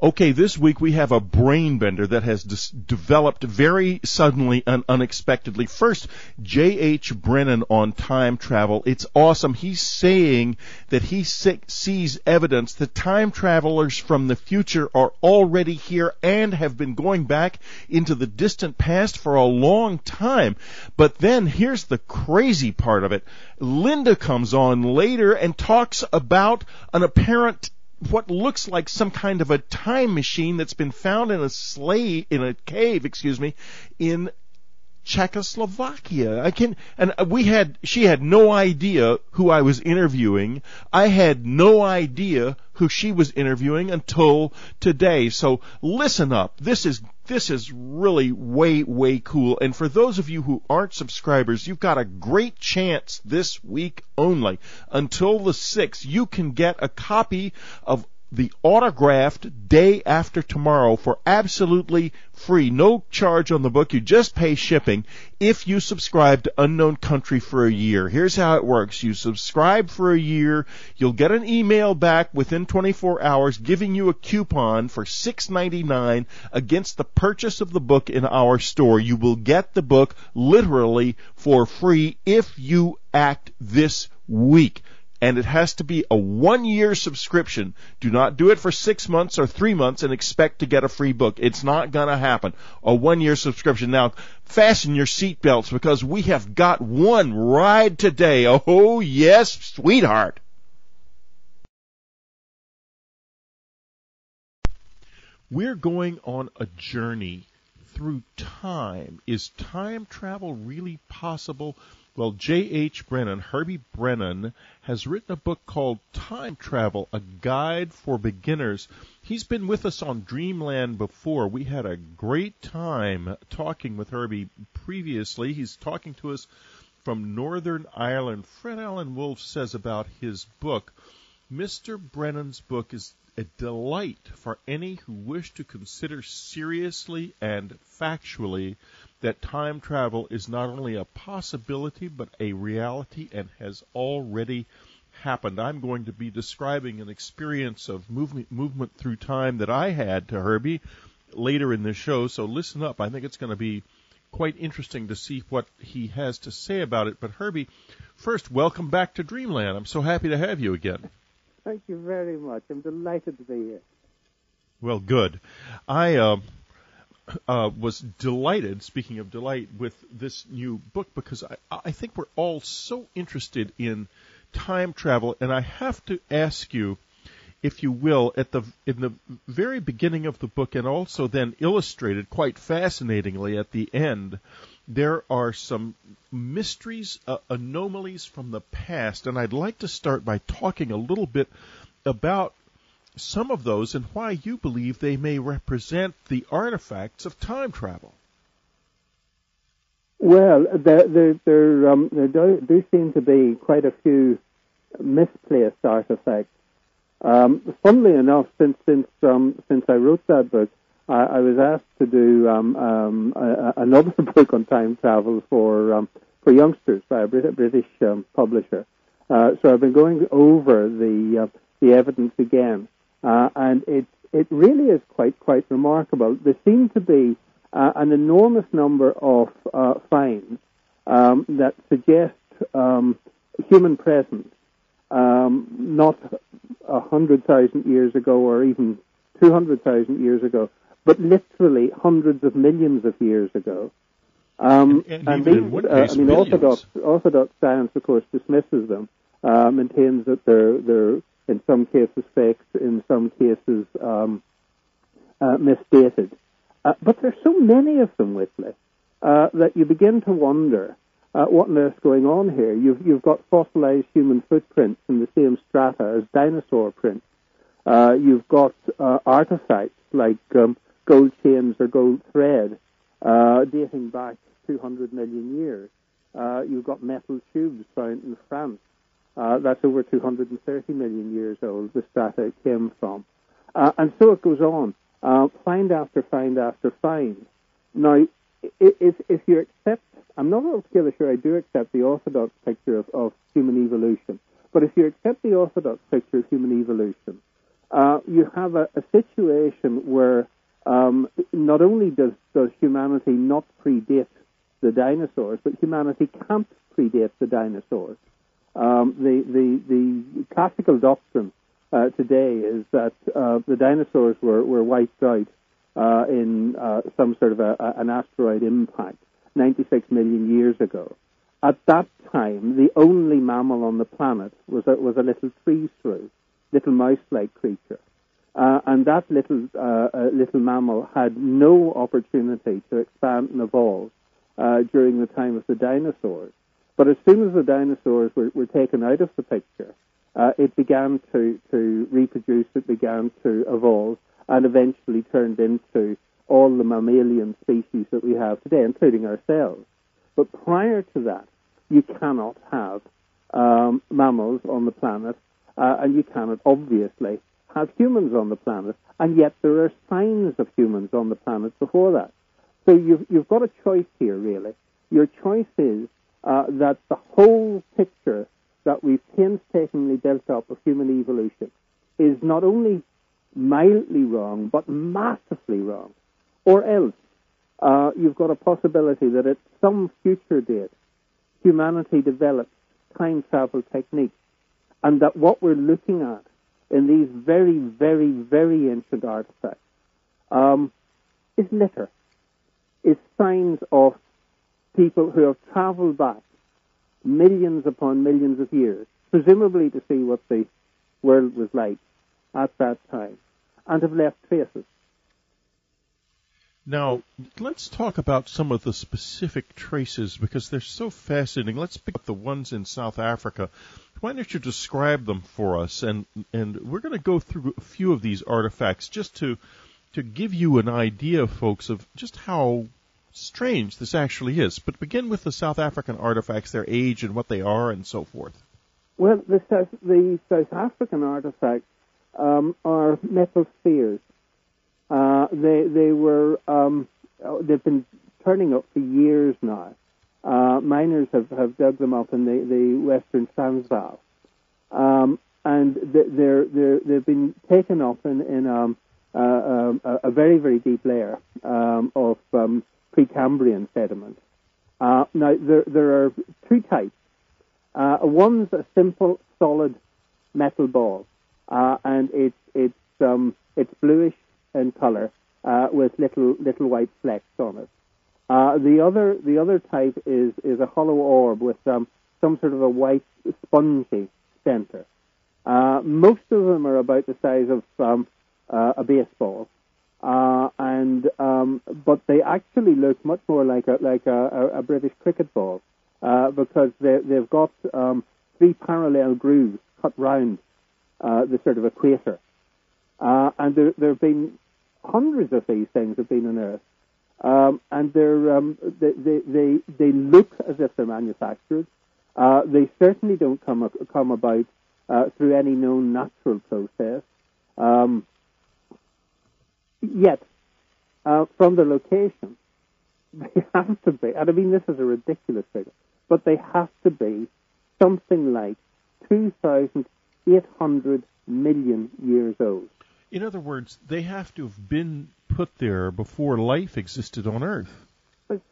Okay, this week we have a brain bender that has developed very suddenly and unexpectedly. First, J.H. Brennan on time travel. It's awesome. He's saying that he sees evidence that time travelers from the future are already here and have been going back into the distant past for a long time. But then here's the crazy part of it. Linda comes on later and talks about an apparent what looks like some kind of a time machine that's been found in a cave, in Czechoslovakia. She had no idea who I was interviewing. I had no idea who she was interviewing until today. So listen up. This is really way, way cool. And for those of you who aren't subscribers, you've got a great chance this week only. Until the 6th, you can get a copy of the autographed Day After Tomorrow for absolutely free. No charge on the book. You just pay shipping if you subscribe to Unknown Country for a year. Here's how it works. You subscribe for a year. You'll get an email back within 24 hours giving you a coupon for $6.99 against the purchase of the book in our store. You will get the book literally for free if you act this week. And it has to be a 1-year subscription. Do not do it for 6 months or 3 months and expect to get a free book. It's not going to happen. A 1-year subscription. Now, fasten your seatbelts because we have got one ride today. Oh, yes, sweetheart. We're going on a journey through time. Is time travel really possible? Well, J.H. Brennan, Herbie Brennan, has written a book called Time Travel, A Guide for Beginners. He's been with us on Dreamland before. We had a great time talking with Herbie previously. He's talking to us from Northern Ireland. Fred Allen Wolfe says about his book, Mr. Brennan's book is a delight for any who wish to consider seriously and factually that time travel is not only a possibility but a reality and has already happened. I'm going to be describing an experience of movement through time that I had to Herbie later in the show, so listen up. I think it's going to be quite interesting to see what he has to say about it. But Herbie, first, welcome back to Dreamland. I'm so happy to have you again. Thank you very much. I'm delighted to be here. Well, good. I was delighted, speaking of delight, with this new book because I think we're all so interested in time travel, and I have to ask you, if you will, in the very beginning of the book and also then illustrated quite fascinatingly at the end, there are some mysteries, anomalies from the past, and I'd like to start by talking a little bit about some of those and why you believe they may represent the artifacts of time travel. Well, there do seem to be quite a few misplaced artifacts. Funnily enough, since I wrote that book, I was asked to do another book on time travel for youngsters by a British publisher. So I've been going over the evidence again, and it really is quite remarkable. There seem to be an enormous number of finds that suggest human presence, not 100,000 years ago or even 200,000 years ago, but literally hundreds of millions of years ago. And these, Orthodox science, of course, dismisses them, maintains that they're in some cases faked, in some cases misdated. But there's so many of them, Whitley, that you begin to wonder what on earth's going on here. You've got fossilized human footprints in the same strata as dinosaur prints. You've got artifacts like gold chains or gold thread dating back 200 million years. You've got metal tubes found in France. That's over 230 million years old, the strata it came from. And so it goes on, find after find after find. Now, if you accept, I'm not altogether sure I do accept the orthodox picture of human evolution, but if you accept the orthodox picture of human evolution, you have a situation where not only does humanity not predate the dinosaurs, but humanity can't predate the dinosaurs. The classical doctrine today is that the dinosaurs were wiped out in some sort of an asteroid impact 96 million years ago. At that time, the only mammal on the planet was a little tree shrew, little mouse-like creature. And that little mammal had no opportunity to expand and evolve during the time of the dinosaurs. But as soon as the dinosaurs were taken out of the picture, it began to reproduce, it began to evolve, and eventually turned into all the mammalian species that we have today, including ourselves. But prior to that, you cannot have mammals on the planet, and you cannot obviously have humans on the planet, and yet there are signs of humans on the planet before that. So you've got a choice here, really. Your choice is that the whole picture that we've painstakingly built up of human evolution is not only mildly wrong, but massively wrong. Or else, you've got a possibility that at some future date, humanity develops time travel techniques, and that what we're looking at in these very, very, very ancient artifacts is litter, is signs of people who have traveled back millions upon millions of years, presumably to see what the world was like at that time, and have left traces. Now, let's talk about some of the specific traces, because they're so fascinating. Let's pick up the ones in South Africa. Why don't you describe them for us? And we're going to go through a few of these artifacts just to give you an idea, folks, of just how strange this actually is. But begin with the South African artifacts, their age and what they are and so forth. Well, the South African artifacts are metal spheres. They've been turning up for years now. Miners have dug them up in the Western Transvaal, and they've been taken up in a very, very deep layer of Precambrian sediment. Now there are two types. One's a simple, solid metal ball, and it's bluish in color with little white flecks on it. The other type is a hollow orb with some sort of a white spongy center. Most of them are about the size of a baseball, but they actually look much more like a British cricket ball because they've got three parallel grooves cut round the sort of equator, and there have been hundreds of these things have been unearthed. And they look as if they're manufactured. They certainly don't come about through any known natural process. Yet, from the location, they have to be, and I mean this is a ridiculous figure, but they have to be something like 2,800 million years old. In other words, they have to have been put there before life existed on Earth.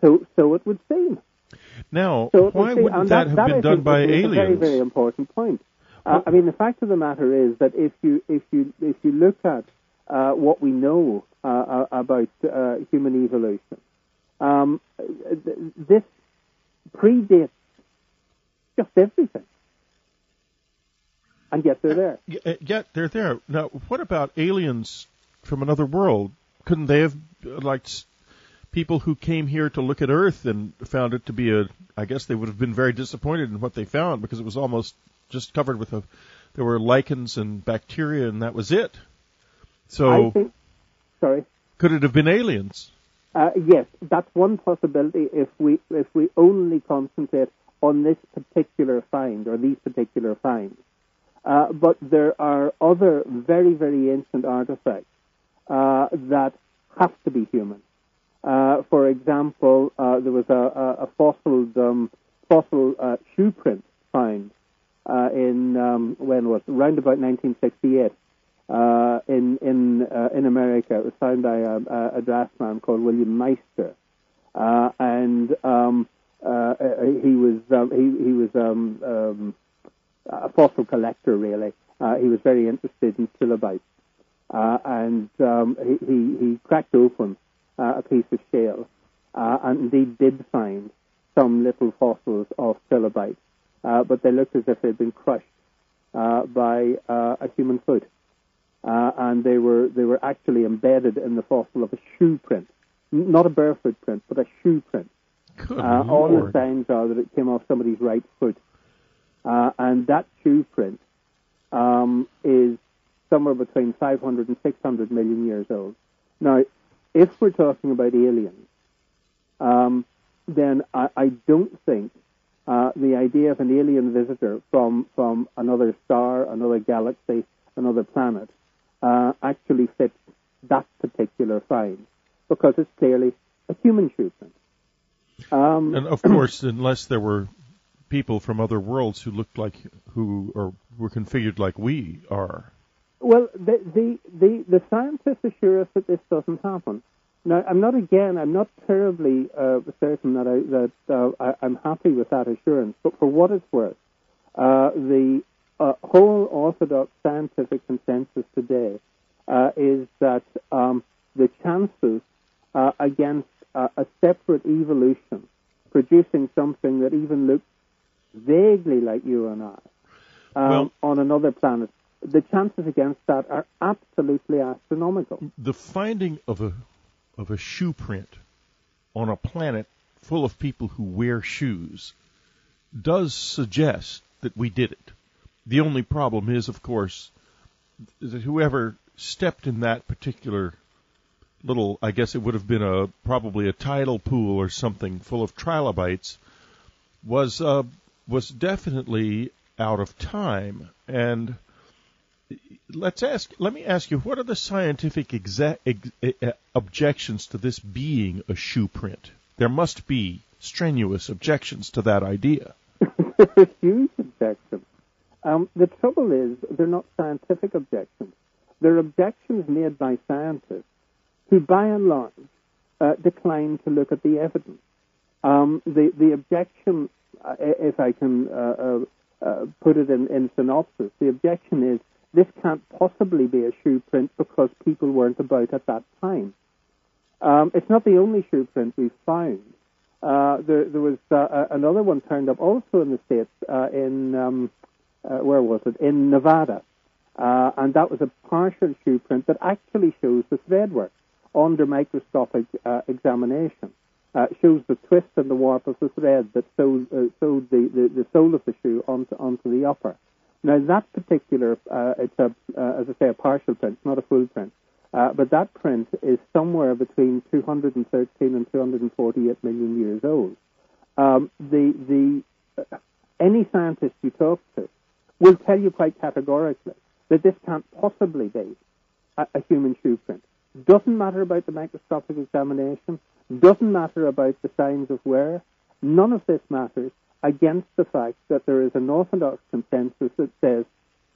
So it would seem. Now, why wouldn't that have been done by aliens? That's a very, very important point. I mean, the fact of the matter is that if you look at what we know about human evolution, this predates just everything. And yet they're there. Yet they're there. Now, what about aliens from another world? Couldn't they have, like, people who came here to look at Earth and found it to be I guess they would have been very disappointed in what they found because it was almost just covered with there were lichens and bacteria and that was it. So, could it have been aliens? Yes, that's one possibility if we only concentrate on this particular find or these particular finds. But there are other very, very ancient artifacts that have to be human. For example, there was a fossil shoe print found in when was it? Around about 1968 in America. It was found by a draftsman called William Meister, and he was a fossil collector, really. He was very interested in trilobites, and he cracked open a piece of shale, and indeed did find some little fossils of trilobites, but they looked as if they'd been crushed by a human foot, and they were actually embedded in the fossil of a shoe print, not a barefoot print, but a shoe print. All the signs are that it came off somebody's right foot, and that shoe print is somewhere between 500 and 600 million years old. Now, if we're talking about aliens, then I don't think the idea of an alien visitor from another star, another galaxy, another planet actually fits that particular find, because it's clearly a human shoe print. And of course, unless there were people from other worlds who looked like, were configured like we are. Well, the scientists assure us that this doesn't happen. Now, I'm not terribly certain that I'm happy with that assurance, but for what it's worth, the whole orthodox scientific consensus today is that the chances against a separate evolution producing something that even looks vaguely like you and I on another planet, the chances against that are absolutely astronomical. The finding of a shoe print on a planet full of people who wear shoes does suggest that we did it. The only problem is, of course, that whoever stepped in that particular little, I guess it would have been probably a tidal pool or something full of trilobites, was definitely out of time. And let me ask you, what are the scientific objections to this being a shoe print? There must be strenuous objections to that idea. Huge objections. The trouble is, they're not scientific objections. They're objections made by scientists who, by and large, decline to look at the evidence. The objection, if I can put it in synopsis, the objection is, this can't possibly be a shoe print because people weren't about at that time. It's not the only shoe print we've found. There was another one turned up also in the States, where was it? In Nevada. And that was a partial shoe print that actually shows the threadwork under microscopic examination. Shows the twist and the warp of the thread that sewed the sole of the shoe onto the upper. Now, that particular, it's as I say, a partial print, not a full print. But that print is somewhere between 213 and 248 million years old. Any scientist you talk to will tell you quite categorically that this can't possibly be a human shoe print. Doesn't matter about the microscopic examination, doesn't matter about the signs of wear. None of this matters against the fact that there is an orthodox consensus that says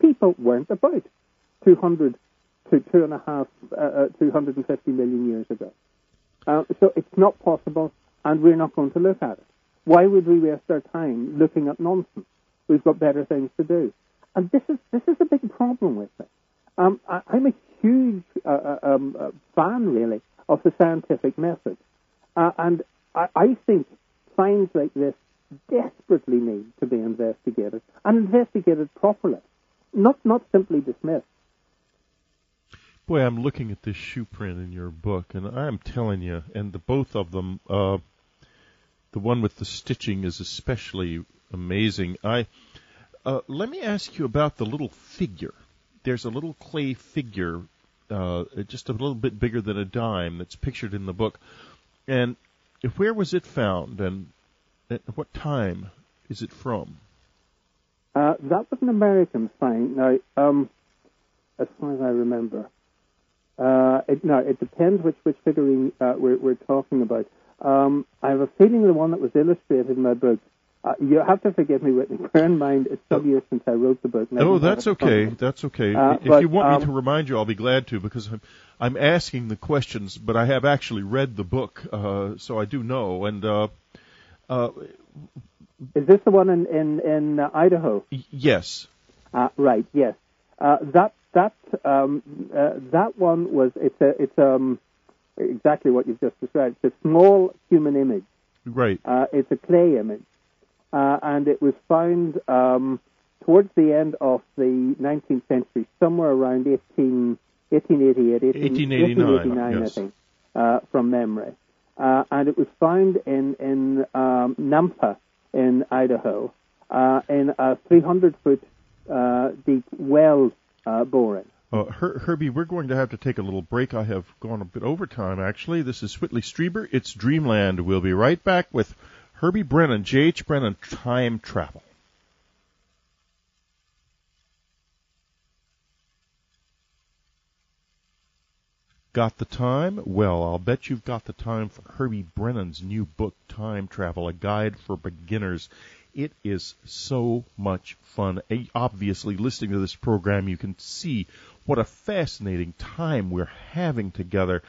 people weren't about 200 to 250 million years ago. So it's not possible, and we're not going to look at it. Why would we waste our time looking at nonsense? We've got better things to do. And this is a big problem with it. I'm a huge fan, really, of the scientific method. And I think finds like this desperately need to be investigated, and investigated properly, not simply dismissed. Boy, I'm looking at this shoe print in your book, and I'm telling you, and both of them, the one with the stitching is especially amazing. Let me ask you about the little figure. There's a little clay figure, just a little bit bigger than a dime, that's pictured in the book. And where was it found, and at what time is it from? That was an American find. Now, as far as I remember, it depends which figurine we're talking about. I have a feeling the one that was illustrated in my book You have to forgive me, Whitney. Bear in mind, it's some years since I wrote the book. Oh, that's okay. That's okay. If you want me to remind you, I'll be glad to, because I'm asking the questions, but I have actually read the book, so I do know. And is this the one in Idaho? Yes. Right. Yes. That one was. It's exactly what you've just described. It's a small human image. Right. It's a clay image. And it was found towards the end of the 19th century, somewhere around 1889, yes. I think, from memory. And it was found in Nampa in Idaho in a 300-foot deep well boring. Herbie, we're going to have to take a little break. I have gone a bit over time, actually. This is Whitley Strieber. It's Dreamland. We'll be right back with Herbie Brennan, J.H. Brennan, Time Travel. Got the time? Well, I'll bet you've got the time for Herbie Brennan's new book, Time Travel, A Guide for Beginners. It is so much fun. Obviously, listening to this program, you can see what a fascinating time we're having together.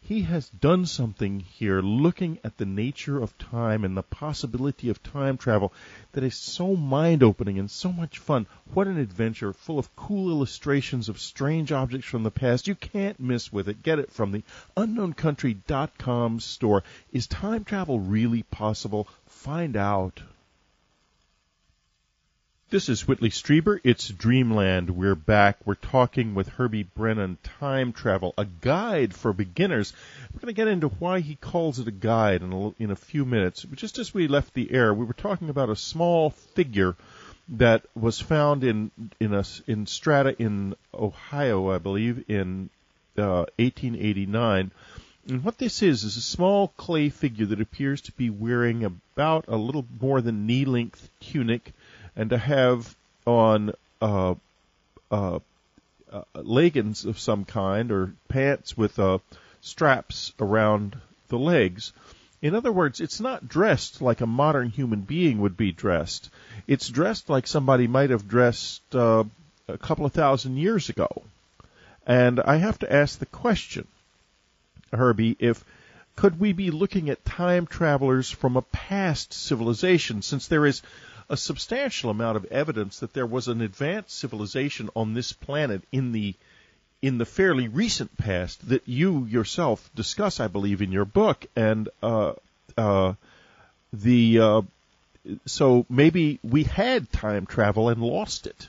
He has done something here looking at the nature of time and the possibility of time travel that is so mind-opening and so much fun. What an adventure, full of cool illustrations of strange objects from the past. You can't miss with it. Get it from the unknowncountry.com store. Is time travel really possible? Find out. This is Whitley Strieber. It's Dreamland. We're back. We're talking with Herbie Brennan, Time Travel, a guide for beginners. We're going to get into why he calls it a guide in a few minutes. Just as we left the air, we were talking about a small figure that was found in strata in Ohio, I believe, in 1889. And what this is a small clay figure that appears to be wearing about a little more than knee-length tunic, and to have on leggings of some kind or pants with straps around the legs. In other words, it's not dressed like a modern human being would be dressed. It's dressed like somebody might have dressed a couple of thousand years ago. And I have to ask the question, Herbie, could we be looking at time travelers from a past civilization, since there is a substantial amount of evidence that there was an advanced civilization on this planet in the fairly recent past that you yourself discuss, I believe, in your book, and so maybe we had time travel and lost it.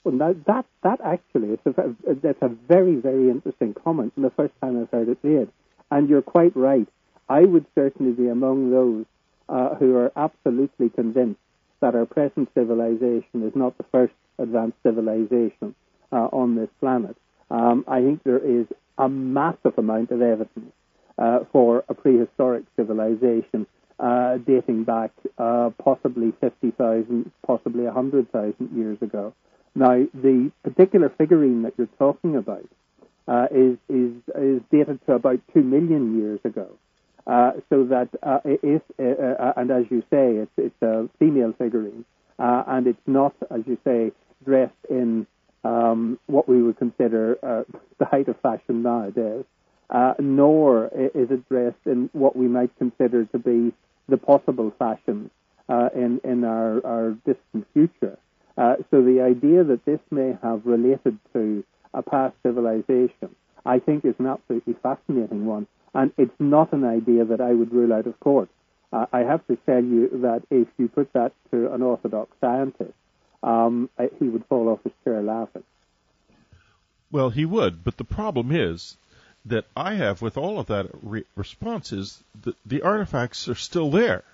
Well, now that actually that's a very, very interesting comment, and the first time I've heard it made. And you're quite right. I would certainly be among those who are absolutely convinced that our present civilization is not the first advanced civilization on this planet. I think there is a massive amount of evidence for a prehistoric civilization dating back possibly 50,000, possibly 100,000 years ago. Now, the particular figurine that you're talking about is dated to about 2 million years ago. So that and as you say, it's a female figurine, and it's not, as you say, dressed in what we would consider the height of fashion nowadays, nor is it dressed in what we might consider to be the possible fashions in our distant future. So the idea that this may have related to a past civilization, I think, is an absolutely fascinating one. And it's not an idea that I would rule out of court. I have to tell you that if you put that to an orthodox scientist, he would fall off his chair laughing. Well, he would, but the problem is that I have with all of that response is that the artifacts are still there.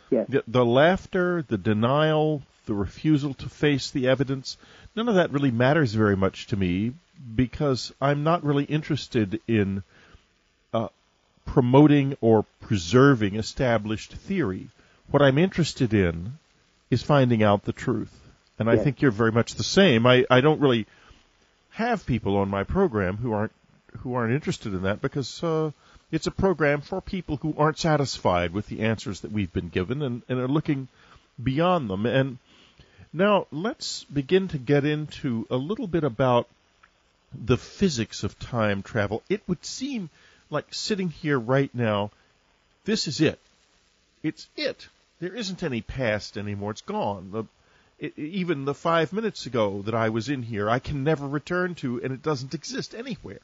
Yes. The laughter, the denial, the refusal to face the evidence, none of that really matters very much to me, because I'm not really interested in promoting or preserving established theory. What I'm interested in is finding out the truth. And I think you're very much the same. I don't really have people on my program who aren't interested in that, because it's a program for people who aren't satisfied with the answers that we've been given and are looking beyond them. And now let's begin to get into a little bit about the physics of time travel. It would seem like sitting here right now, this is it. It's it. There isn't any past anymore. It's gone. Even the 5 minutes ago that I was in here, I can never return to, and it doesn't exist anywhere.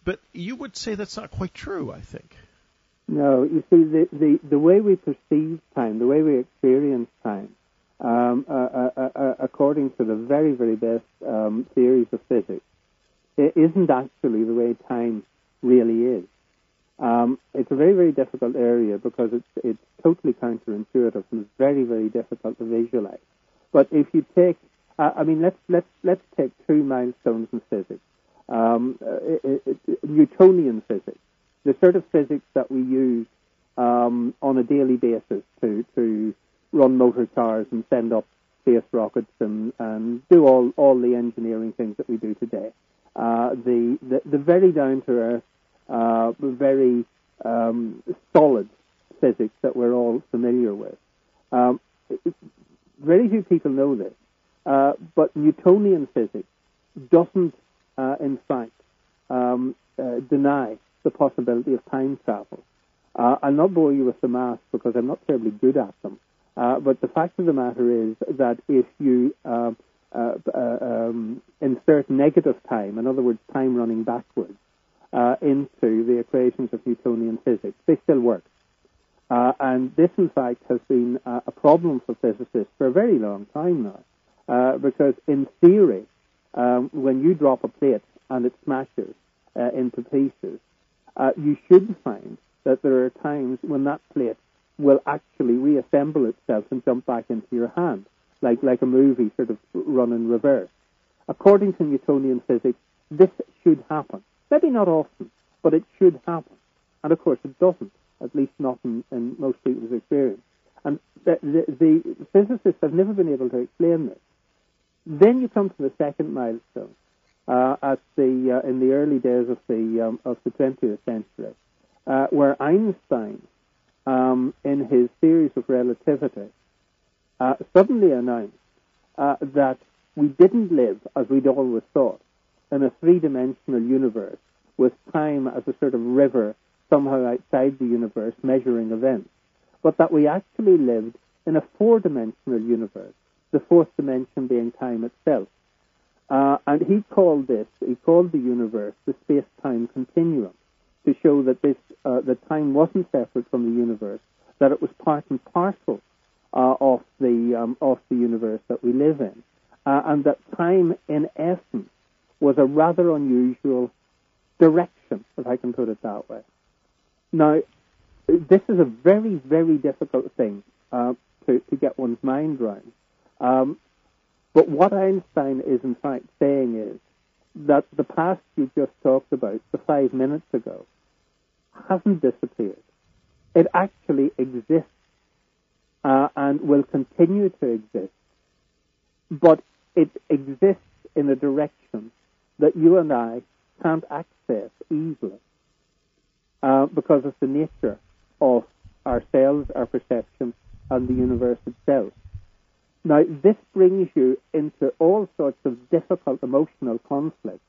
But you would say that's not quite true, I think. No, you see, the way we perceive time, the way we experience time, according to the very, very best theories of physics, it isn't actually the way time really is. It's a very, very difficult area because it's totally counterintuitive and it's very, very difficult to visualize. But if you take, let's take two milestones in physics. Newtonian physics, the sort of physics that we use on a daily basis to run motor cars and send up space rockets and do all the engineering things that we do today. The very down to earth, very solid physics that we're all familiar with. Very few people know this, but Newtonian physics doesn't, in fact, deny the possibility of time travel. I'll not bore you with the maths because I'm not terribly good at them, but the fact of the matter is that if you insert negative time, in other words, time running backwards, into the equations of Newtonian physics, they still work. And this, in fact, has been a problem for physicists for a very long time now, because in theory, when you drop a plate and it smashes into pieces, you should find that there are times when that plate will actually reassemble itself and jump back into your hand, like a movie sort of run in reverse. According to Newtonian physics, this should happen. Maybe not often, but it should happen. And of course it doesn't, at least not in most people's experience. And the physicists have never been able to explain this. Then you come to the second milestone in the early days of the 20th century, where Einstein, in his theories of relativity, suddenly announced that we didn't live, as we'd always thought, in a three-dimensional universe with time as a sort of river somehow outside the universe measuring events, but that we actually lived in a four-dimensional universe, the fourth dimension being time itself. And he called the universe the space-time continuum, to show that the time wasn't separate from the universe, that it was part and parcel of the universe that we live in, and that time, in essence, was a rather unusual direction, if I can put it that way. Now, this is a very, very difficult thing to get one's mind around. But what Einstein is in fact saying is that the past you just talked about, the 5 minutes ago, hasn't disappeared. It actually exists and will continue to exist. But it exists in a direction that you and I can't access easily because of the nature of ourselves, our perception, and the universe itself. Now, this brings you into all sorts of difficult emotional conflicts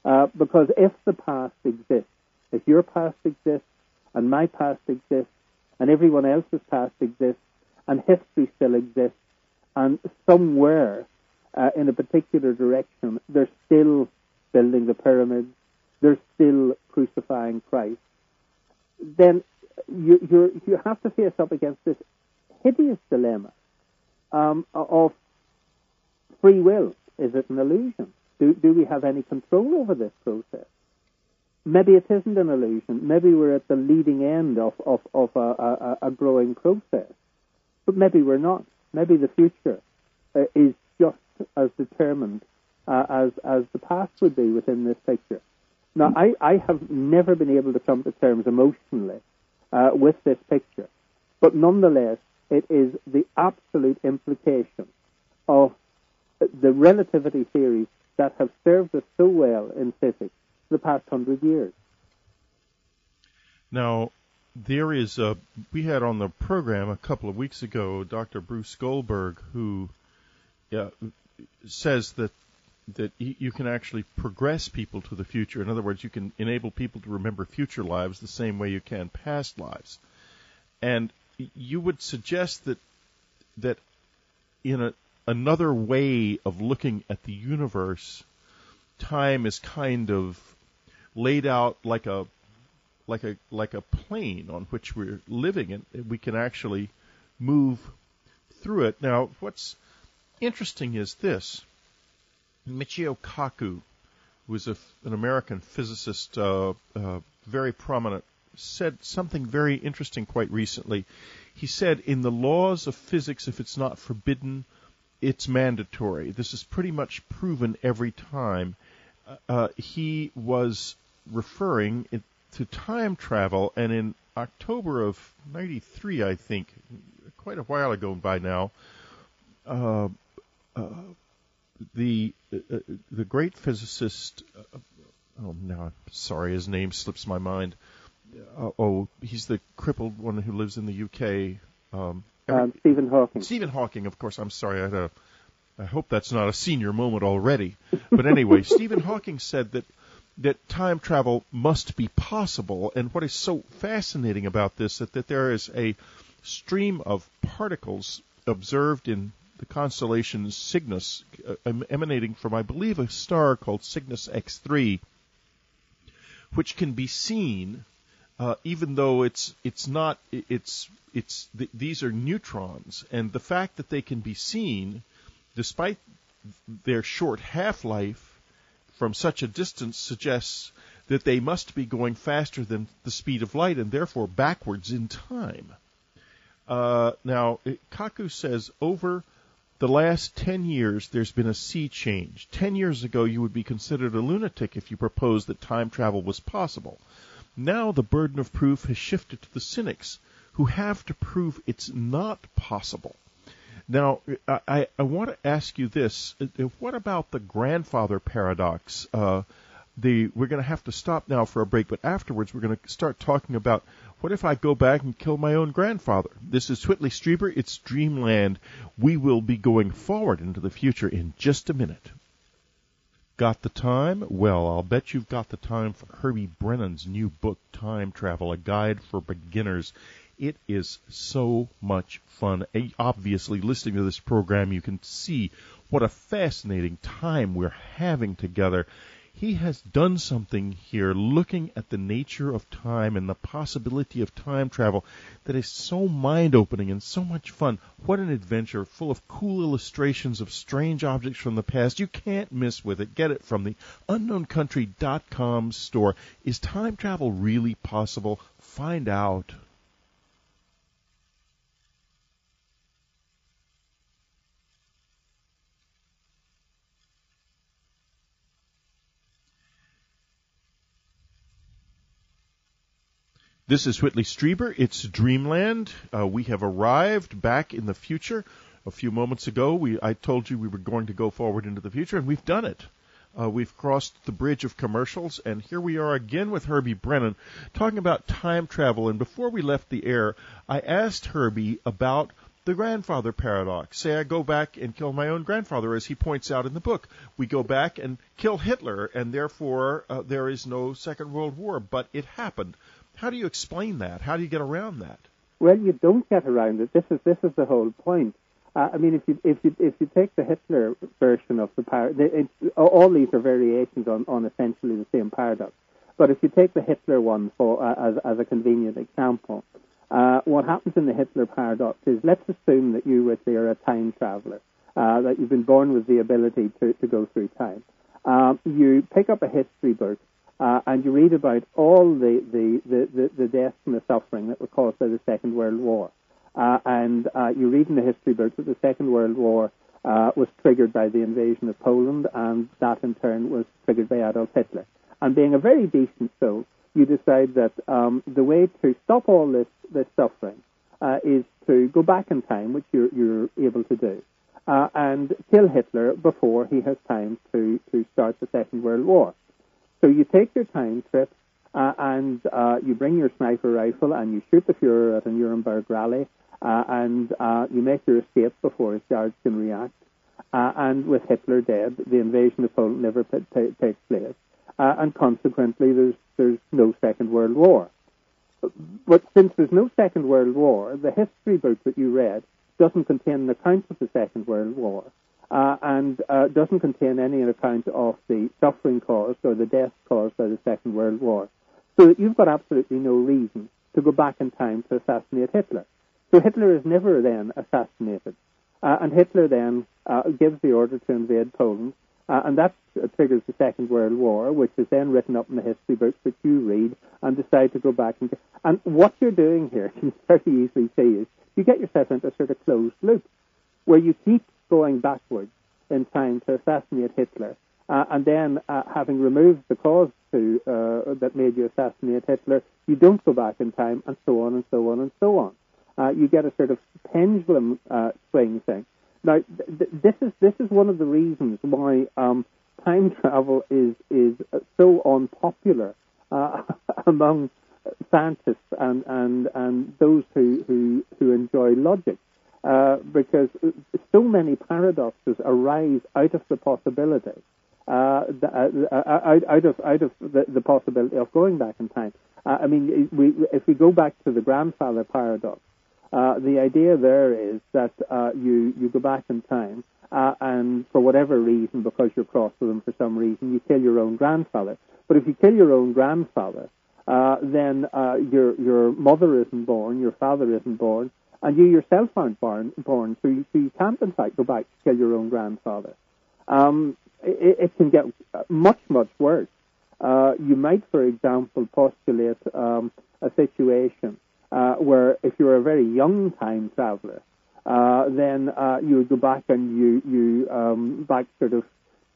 because if the past exists, if your past exists, and my past exists, and everyone else's past exists, and history still exists, and somewhere in a particular direction, they're still building the pyramids, they're still crucifying Christ, then you have to face up against this hideous dilemma of free will. Is it an illusion? Do we have any control over this process? Maybe it isn't an illusion. Maybe we're at the leading end of a growing process. But maybe we're not. Maybe the future is just as determined as the past would be within this picture. Now, I have never been able to come to terms emotionally with this picture. But nonetheless, it is the absolute implication of the relativity theories that have served us so well in physics the past 100 years. Now, there is we had on the program a couple of weeks ago Dr. Bruce Goldberg, who says that you can actually progress people to the future. In other words, you can enable people to remember future lives the same way you can past lives. And you would suggest that in another way of looking at the universe, time is kind of laid out like a plane on which we're living, and we can actually move through it. Now, what's interesting is this. Michio Kaku, who was an American physicist, very prominent, said something very interesting quite recently. He said, in the laws of physics, if it's not forbidden, it's mandatory. This is pretty much proven every time. He was referring to time travel, and in October of '93, I think, quite a while ago by now, the great physicist, now I'm sorry, his name slips my mind. He's the crippled one who lives in the UK. Stephen Hawking. Stephen Hawking, of course. I'm sorry. I hope that's not a senior moment already. But anyway, Stephen Hawking said that time travel must be possible. And what is so fascinating about this is that there is a stream of particles observed in the constellation Cygnus, emanating from, I believe, a star called Cygnus X3, which can be seen, even though these are neutrons, and the fact that they can be seen, despite their short half-life, from such a distance suggests that they must be going faster than the speed of light, and therefore backwards in time. Now, Kaku says over the last 10 years, there's been a sea change. 10 years ago, you would be considered a lunatic if you proposed that time travel was possible. Now the burden of proof has shifted to the cynics, who have to prove it's not possible. Now, I want to ask you this. What about the grandfather paradox? We're going to have to stop now for a break, but afterwards we're going to start talking about what if I go back and kill my own grandfather? This is Whitley Strieber. It's Dreamland. We will be going forward into the future in just a minute. Got the time? Well, I'll bet you've got the time for Herbie Brennan's new book, Time Travel, A Guide for Beginners. It is so much fun. Obviously, listening to this program, you can see what a fascinating time we're having together. He has done something here looking at the nature of time and the possibility of time travel that is so mind-opening and so much fun. What an adventure, full of cool illustrations of strange objects from the past. You can't miss with it. Get it from the unknowncountry.com store. Is time travel really possible? Find out. This is Whitley Strieber. It's Dreamland. We have arrived back in the future. A few moments ago, I told you we were going to go forward into the future, and we've done it. We've crossed the bridge of commercials, and here we are again with Herbie Brennan talking about time travel. And before we left the air, I asked Herbie about the grandfather paradox. Say I go back and kill my own grandfather, as he points out in the book. We go back and kill Hitler, and therefore there is no Second World War, but it happened. How do you explain that? How do you get around that? Well, you don't get around it. This is the whole point. I mean, if you take the Hitler version of the paradox, all these are variations on essentially the same paradox. But if you take the Hitler one as a convenient example, what happens in the Hitler paradox is, let's assume that you, Whitley, are a time traveler, that you've been born with the ability to go through time. You pick up a history book. And you read about all the deaths and the suffering that were caused by the Second World War. And you read in the history book that the Second World War was triggered by the invasion of Poland, and that in turn was triggered by Adolf Hitler. And being a very decent soul, you decide that the way to stop all this suffering is to go back in time, which you're able to do, and kill Hitler before he has time to start the Second World War. So you take your time trip, and you bring your sniper rifle and you shoot the Fuhrer at a Nuremberg rally, and you make your escape before his guards can react. And with Hitler dead, the invasion of Poland never takes place, and consequently there's no Second World War. But since there's no Second World War, the history book that you read doesn't contain an account of the Second World War, and doesn't contain any account of the suffering caused or the death caused by the Second World War. So that you've got absolutely no reason to go back in time to assassinate Hitler. So Hitler is never then assassinated. And Hitler then gives the order to invade Poland, and that triggers the Second World War, which is then written up in the history books that you read and decide to go back and what you're doing here, you can very easily see, is you get yourself into a sort of closed loop where you keep going backwards in time to assassinate Hitler, and then having removed the cause that made you assassinate Hitler, you don't go back in time, and so on and so on and so on. You get a sort of pendulum swing thing. Now, this is one of the reasons why time travel is so unpopular among scientists and those who enjoy logic, because so many paradoxes arise out of the possibility, out of the possibility of going back in time. I mean, if we go back to the grandfather paradox. The idea there is that you go back in time, and for whatever reason, because you're cross with him for some reason, you kill your own grandfather. But if you kill your own grandfather, then your mother isn't born, your father isn't born, and you yourself aren't born. So you can't, in fact, go back to kill your own grandfather. It can get much, much worse. You might, for example, postulate a situation where if you're a very young time traveler, then you would go back and you back sort of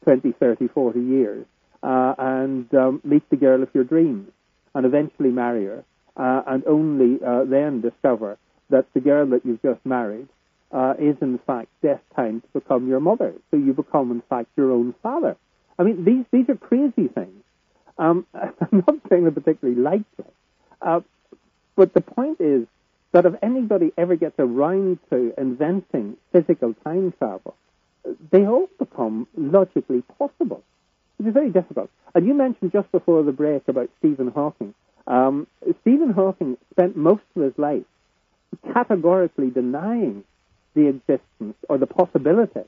20, 30, 40 years, and meet the girl of your dreams, and eventually marry her, and only then discover that the girl that you've just married is in fact destined to become your mother. So you become in fact your own father. I mean, these are crazy things. I'm not saying they're particularly likely. But the point is that if anybody ever gets around to inventing physical time travel, they all become logically possible. It is very difficult. And you mentioned just before the break about Stephen Hawking. Stephen Hawking spent most of his life categorically denying the existence or the possibility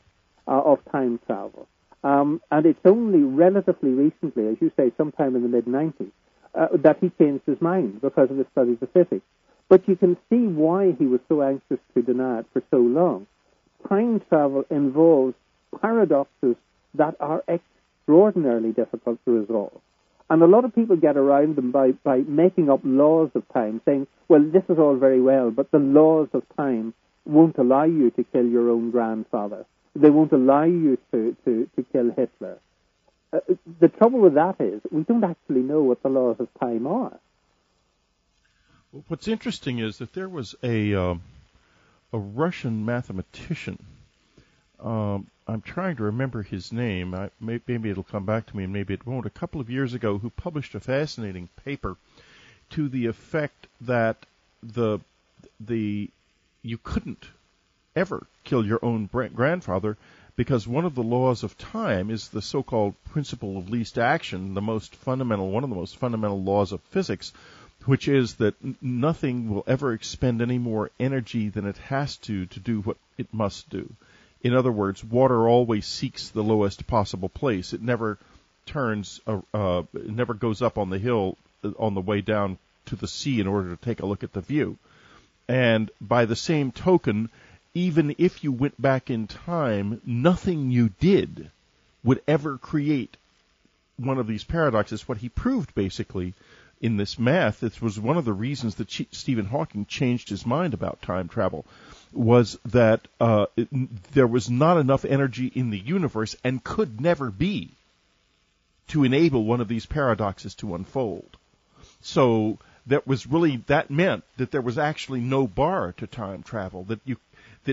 of time travel. And it's only relatively recently, as you say, sometime in the mid-90s, that he changed his mind because of his studies of physics. But you can see why he was so anxious to deny it for so long. Time travel involves paradoxes that are extraordinarily difficult to resolve. And a lot of people get around them by making up laws of time, saying, well, this is all very well, but the laws of time won't allow you to kill your own grandfather. They won't allow you to kill Hitler. The trouble with that is we don't actually know what the laws of time are. What's interesting is that there was a Russian mathematician. I'm trying to remember his name. Maybe it'll come back to me, and maybe it won't. A couple of years ago, who published a fascinating paper to the effect that you couldn't ever kill your own grandfather, because one of the laws of time is the so-called principle of least action, one of the most fundamental laws of physics, which is that nothing will ever expend any more energy than it has to do what it must do. In other words, water always seeks the lowest possible place. It never it never goes up on the hill on the way down to the sea in order to take a look at the view. And by the same token, even if you went back in time, nothing you did would ever create one of these paradoxes. What he proved, basically, in this math, this was one of the reasons that Stephen Hawking changed his mind about time travel, was that there was not enough energy in the universe, and could never be, to enable one of these paradoxes to unfold. So that meant that there was actually no bar to time travel, that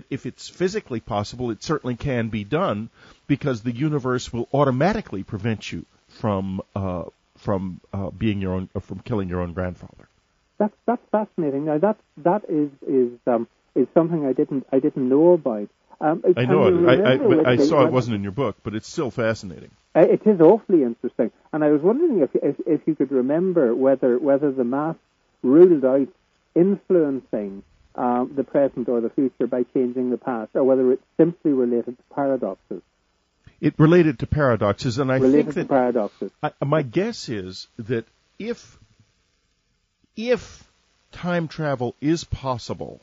if it's physically possible, it certainly can be done, because the universe will automatically prevent you from from from killing your own grandfather. That's fascinating. Now that is something I didn't know about. I know it. I saw it wasn't in your book, but it's still fascinating. It is awfully interesting, and I was wondering if you could remember whether the math ruled out influencing the present or the future by changing the past, or whether it's simply related to paradoxes. It related to paradoxes, and I think that paradoxes. My guess is that if time travel is possible,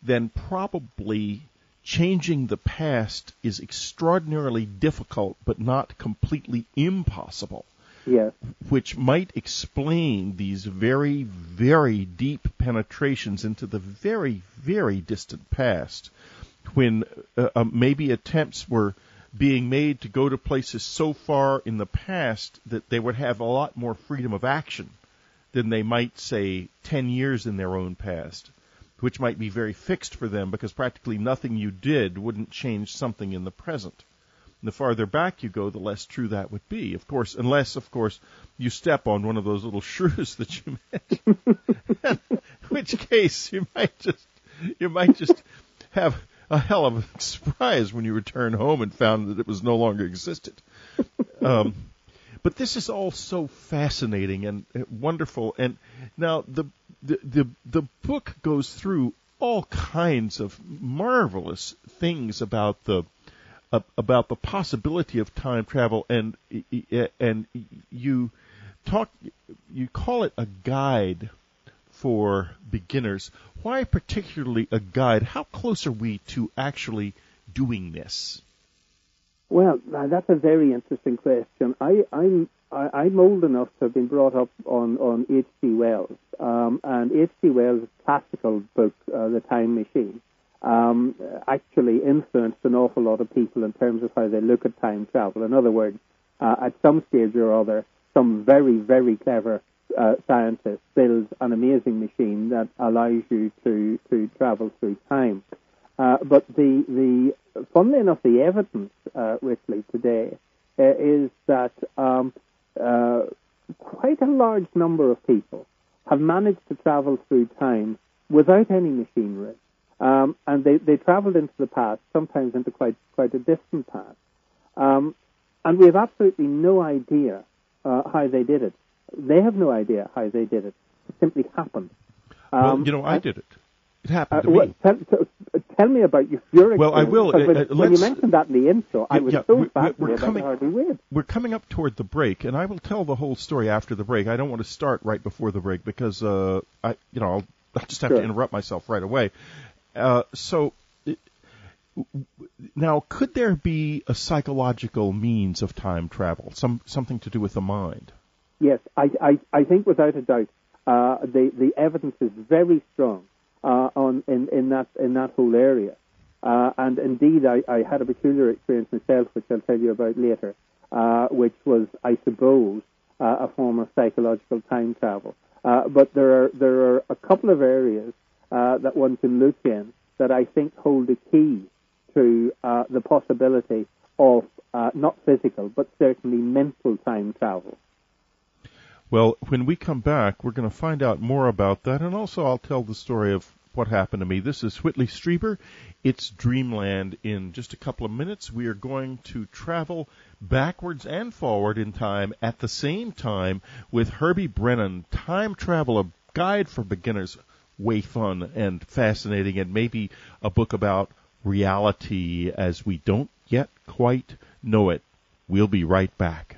then probably changing the past is extraordinarily difficult, but not completely impossible. Yes. Which might explain these very, very deep penetrations into the very, very distant past, when maybe attempts were being made to go to places so far in the past that they would have a lot more freedom of action than they might, say, 10 years in their own past, which might be very fixed for them because practically nothing you did wouldn't change something in the present. And the farther back you go, the less true that would be, of course, unless, of course, you step on one of those little shrews that you mentioned, in which case you might just have a hell of a surprise when you return home and found that it was no longer existed. But this is all so fascinating and wonderful. And now the book goes through all kinds of marvelous things about the possibility of time travel, and you call it a guide for beginners. Why particularly a guide? How close are we to actually doing this? Well, that's a very interesting question. I'm old enough to have been brought up on H.G. Wells, and H.G. Wells' classical book, The Time Machine, actually influenced an awful lot of people in terms of how they look at time travel. In other words, at some stage or other, some very, very clever scientist builds an amazing machine that allows you to travel through time. But funnily enough, the evidence, Richley, today is that quite a large number of people have managed to travel through time without any machinery. And they traveled into the past, sometimes into quite a distant past. And we have absolutely no idea how they did it. They have no idea how they did it. It simply happened. Well, I did it. It happened to me. Tell me about your experience. Well, I will. When you mentioned that in the intro, I was so fascinated about how you did. We're coming up toward the break, and I will tell the whole story after the break. I don't want to start right before the break because I'll just have to interrupt myself right away. Now, could there be a psychological means of time travel, something to do with the mind? Yes, I think without a doubt, the evidence is very strong in that whole area, and indeed I had a peculiar experience myself, which I'll tell you about later, which was, I suppose, a form of psychological time travel. But there are a couple of areas that one can look in that I think hold the key to the possibility of not physical but certainly mental time travel. Well, when we come back, we're going to find out more about that, and also I'll tell the story of what happened to me. This is Whitley Strieber. It's Dreamland. In just a couple of minutes, we are going to travel backwards and forward in time at the same time with Herbie Brennan. Time Travel, a guide for beginners. Way fun and fascinating, and maybe a book about reality as we don't yet quite know it. We'll be right back.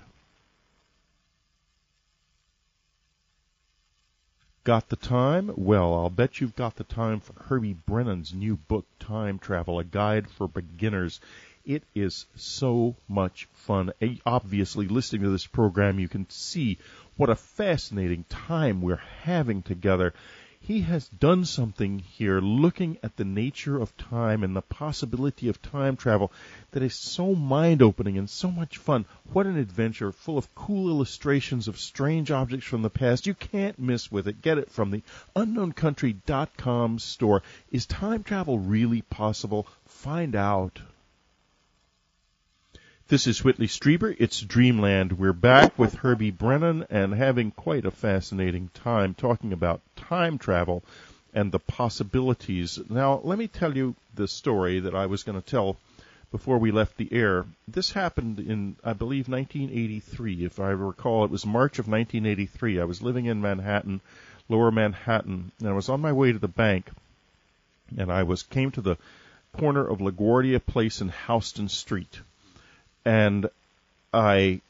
Got the time? Well, I'll bet you've got the time for Herbie Brennan's new book, Time Travel, a guide for beginners. It is so much fun. Obviously, listening to this program, you can see what a fascinating time we're having together. He has done something here looking at the nature of time and the possibility of time travel that is so mind-opening and so much fun. What an adventure, full of cool illustrations of strange objects from the past. You can't miss with it. Get it from the unknowncountry.com store. Is time travel really possible? Find out. This is Whitley Strieber. It's Dreamland. We're back with Herbie Brennan and having quite a fascinating time talking about time travel and the possibilities. Now, let me tell you the story that I was going to tell before we left the air. This happened in, I believe, 1983. If I recall, it was March of 1983. I was living in Manhattan, Lower Manhattan, and I was on my way to the bank, and I came to the corner of LaGuardia Place and Houston Street. And the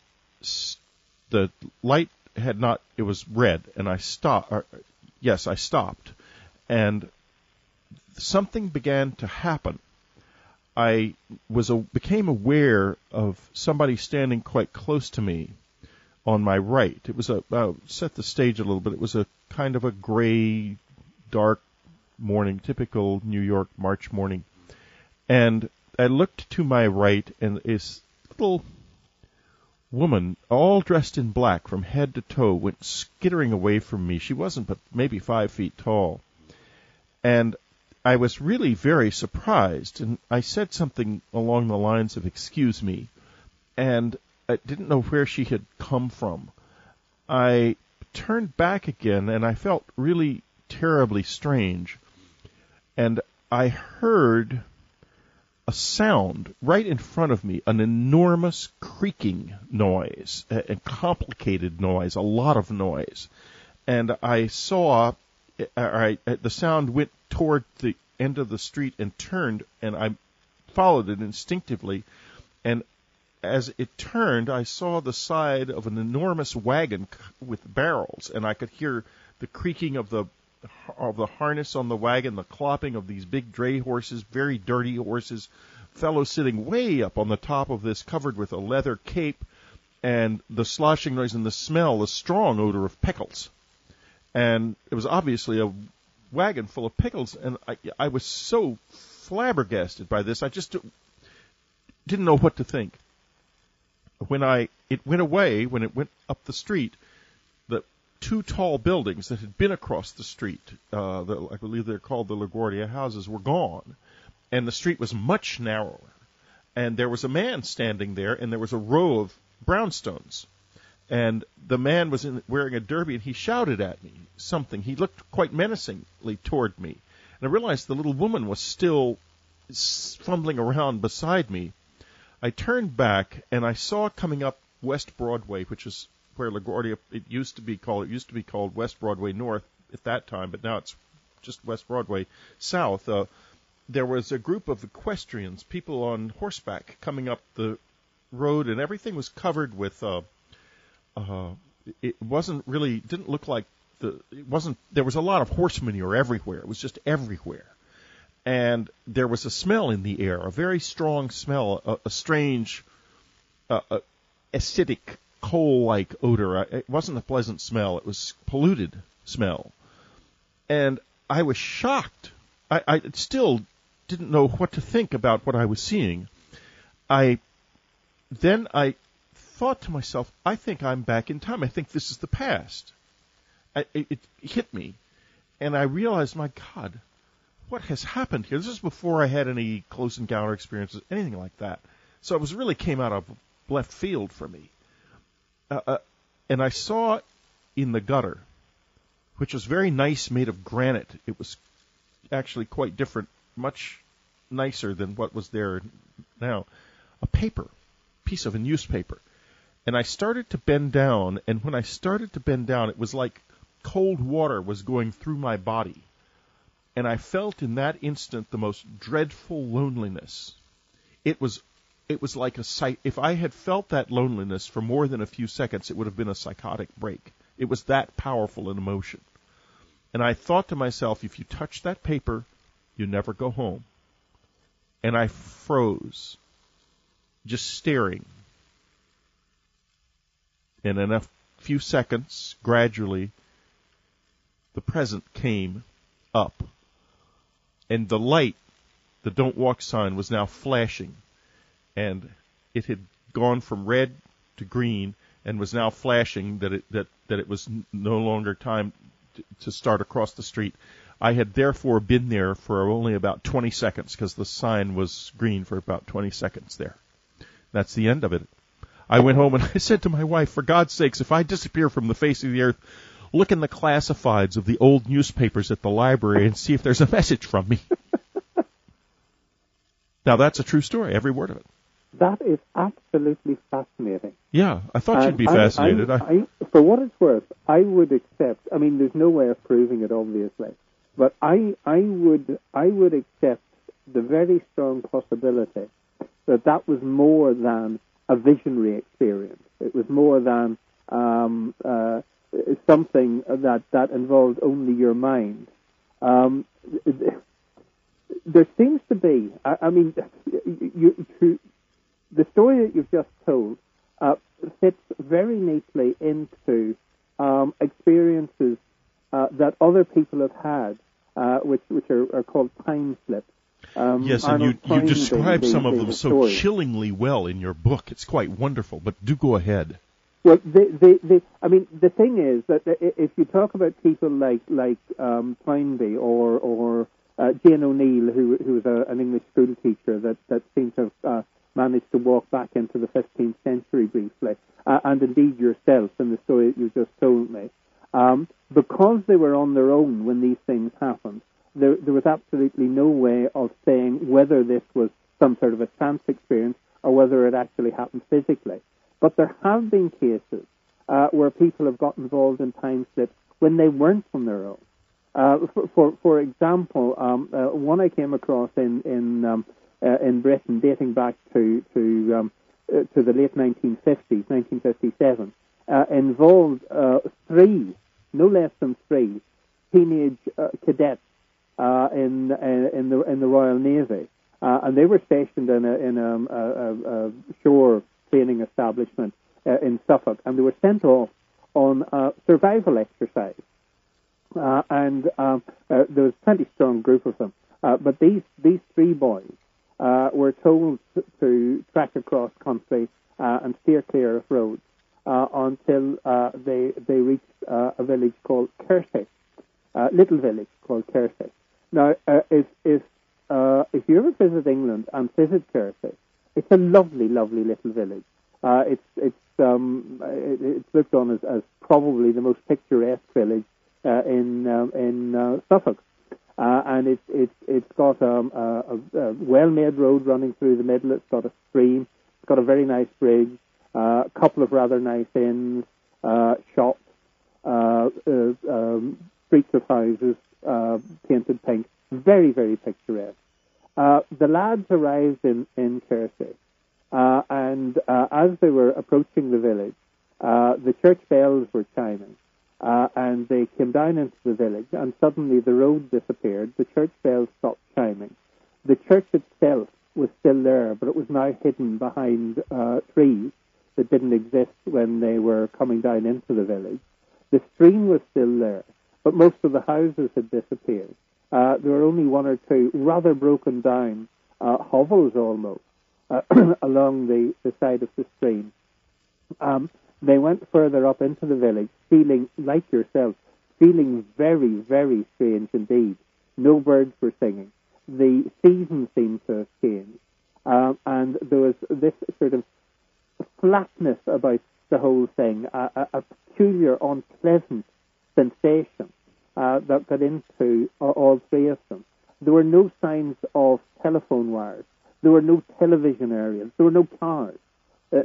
light had not, it was red, and I stopped. I stopped. And something began to happen. I became aware of somebody standing quite close to me on my right. It was set the stage a little bit. It was a kind of a gray, dark morning, typical New York March morning. And I looked to my right, and this little woman, all dressed in black from head to toe, went skittering away from me. She wasn't but maybe 5 feet tall. And I was really very surprised, and I said something along the lines of, "Excuse me," and I didn't know where she had come from. I turned back again, and I felt really terribly strange, and I heard a sound right in front of me, an enormous creaking noise, a complicated noise, a lot of noise. And I saw, the sound went toward the end of the street and turned, and I followed it instinctively. And as it turned, I saw the side of an enormous wagon with barrels, and I could hear the creaking of the harness on the wagon, the clopping of these big dray horses, very dirty horses, fellows sitting way up on the top of this, covered with a leather cape, and the sloshing noise and the smell, the strong odor of pickles. And it was obviously a wagon full of pickles, and I was so flabbergasted by this, I just didn't know what to think. When it went away, when it went up the street, the two tall buildings that had been across the street, I believe they're called the LaGuardia houses, were gone. And the street was much narrower. And there was a man standing there, and there was a row of brownstones. And the man was wearing a derby, and he shouted at me something. He looked quite menacingly toward me. And I realized the little woman was still fumbling around beside me. I turned back, and I saw coming up West Broadway, which is where LaGuardia, it used to be called West Broadway North at that time, but now it's just West Broadway South. There was a group of equestrians, people on horseback, coming up the road, and everything was covered with, it wasn't really, didn't look like there was a lot of horse manure everywhere. It was just everywhere. And there was a smell in the air, a very strong smell, a strange, acidic, coal-like odor. It wasn't a pleasant smell. It was polluted smell. And I was shocked. I still didn't know what to think about what I was seeing. Then I thought to myself, I think I'm back in time. I think this is the past. It hit me. And I realized, my God, what has happened here? This is before I had any close encounter experiences, anything like that. So it really came out of left field for me. And I saw in the gutter, which was very nice, made of granite. It was actually quite different, much nicer than what was there now. A piece of a newspaper. And I started to bend down, and when I started to bend down, it was like cold water was going through my body. And I felt in that instant the most dreadful loneliness. It was like if I had felt that loneliness for more than a few seconds, it would have been a psychotic break. It was that powerful an emotion. And I thought to myself, if you touch that paper, you never go home. And I froze, just staring. And in a few seconds, gradually, the present came up. And the light, the don't walk sign, was now flashing. And it had gone from red to green and was now flashing that it was no longer time to start across the street. I had therefore been there for only about 20 seconds because the sign was green for about 20 seconds there. That's the end of it. I went home and I said to my wife, for God's sakes, if I disappear from the face of the earth, look in the classifieds of the old newspapers at the library and see if there's a message from me. Now, that's a true story, every word of it. That is absolutely fascinating. Yeah, I thought you'd be fascinated. For what it's worth, I would accept, I mean, there's no way of proving it, obviously, but I would accept the very strong possibility that was more than a visionary experience. It was more than something that involved only your mind. There seems to be, the story that you've just told fits very neatly into experiences that other people have had, which are called time slips. Yes, and you describe some of them so chillingly well in your book. It's quite wonderful, but do go ahead. Well, the thing is that if you talk about people like Toynbee or Jane O'Neill, who was an English school teacher that seems to have managed to walk back into the 15th century briefly, and indeed yourself in the story that you just told me, because they were on their own when these things happened, there was absolutely no way of saying whether this was some sort of a trance experience or whether it actually happened physically. But there have been cases where people have got involved in time slips when they weren't on their own. For example, one I came across in Britain, dating back to the late 1950s, 1957, involved no less than three teenage cadets in the Royal Navy, and they were stationed in a shore training establishment in Suffolk, and they were sent off on survival exercise. And there was a pretty strong group of them. But these three boys were told to trek across country and steer clear of roads until they reached a village called Kersey, little village called Kersey. Now, if you ever visit England and visit Kersey, it's a lovely, lovely little village. It's looked on as probably the most picturesque village in Suffolk, and it's got a well-made road running through the middle. It's got a stream. It's got a very nice bridge. A couple of rather nice inns, shops, streets of houses painted pink. Very, very picturesque. The lads arrived in Kersey, and as they were approaching the village, the church bells were chiming. And they came down into the village, and suddenly the road disappeared. The church bells stopped chiming. The church itself was still there, but it was now hidden behind trees that didn't exist when they were coming down into the village. The stream was still there, but most of the houses had disappeared. There were only one or two rather broken down hovels almost along the side of the stream. They went further up into the village, feeling, like yourself, feeling very, very strange indeed. No birds were singing. The season seemed to have changed. And there was this sort of flatness about the whole thing, a peculiar, unpleasant sensation that got into all three of them. There were no signs of telephone wires. There were no television areas. There were no cars.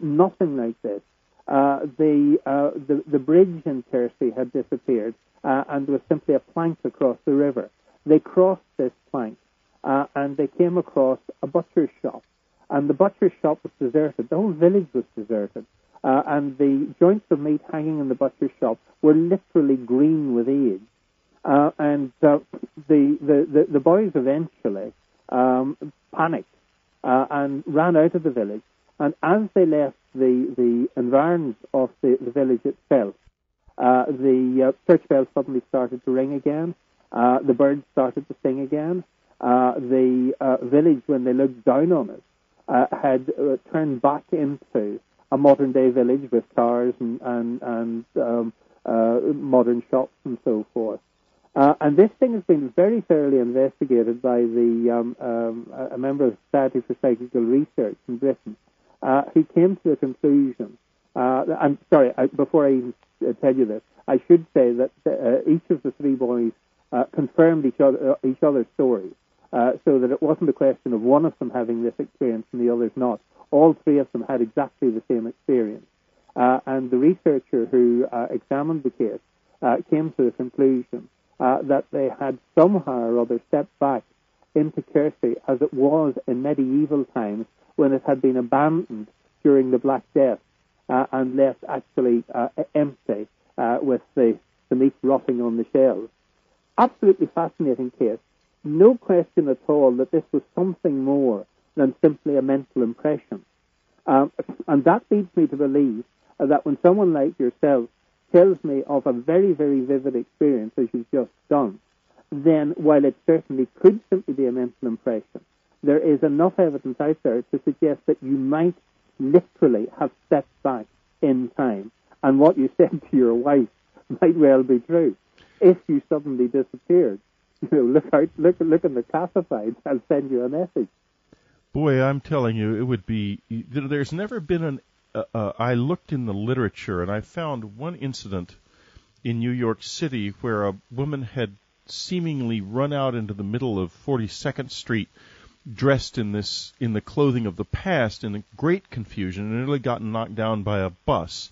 Nothing like this. The bridge in Kersey had disappeared, and there was simply a plank across the river. They crossed this plank, and they came across a butcher's shop, and the butcher's shop was deserted. The whole village was deserted, and the joints of meat hanging in the butcher's shop were literally green with age. And the boys eventually panicked and ran out of the village. And as they left the environs of the village itself, the church bells suddenly started to ring again. The birds started to sing again. The village, when they looked down on it, had turned back into a modern-day village with cars and modern shops and so forth. And this thing has been very thoroughly investigated by a member of the Society for Psychical Research in Britain. he came to the conclusion. I'm sorry. Before I even tell you this, I should say that each of the three boys confirmed each other's stories, so that it wasn't a question of one of them having this experience and the others not. All three of them had exactly the same experience. And the researcher who examined the case came to the conclusion that they had somehow or other stepped back into Kersey as it was in medieval times when it had been abandoned during the Black Death and left actually empty with the meat rotting on the shelves. Absolutely fascinating case. No question at all that this was something more than simply a mental impression. And that leads me to believe that when someone like yourself tells me of a very, very vivid experience, as you've just done, then while it certainly could simply be a mental impression, there is enough evidence out there to suggest that you might literally have stepped back in time. And what you said to your wife might well be true. If you suddenly disappeared, look in the classifieds, I'll send you a message. Boy, I'm telling you, it would be, there's never been I looked in the literature and I found one incident in New York City where a woman had seemingly run out into the middle of 42nd Street dressed in the clothing of the past in great confusion and nearly gotten knocked down by a bus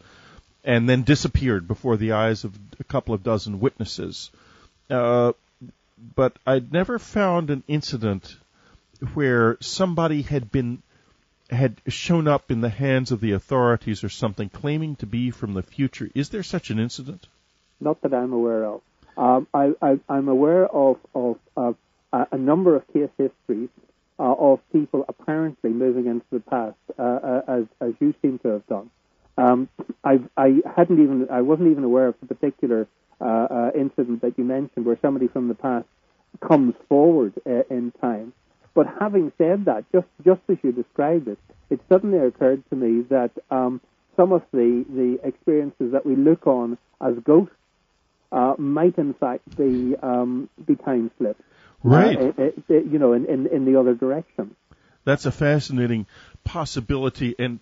and then disappeared before the eyes of a couple of dozen witnesses. But I'd never found an incident where somebody had shown up in the hands of the authorities or something claiming to be from the future. Is there such an incident? Not that I'm aware of. I'm aware of a number of case histories of people apparently moving into the past, as you seem to have done. I wasn't even aware of the particular incident that you mentioned, where somebody from the past comes forward in time. But having said that, just as you described it, it suddenly occurred to me that some of the experiences that we look on as ghosts might in fact be time slips. Right. In the other direction. That's a fascinating possibility. And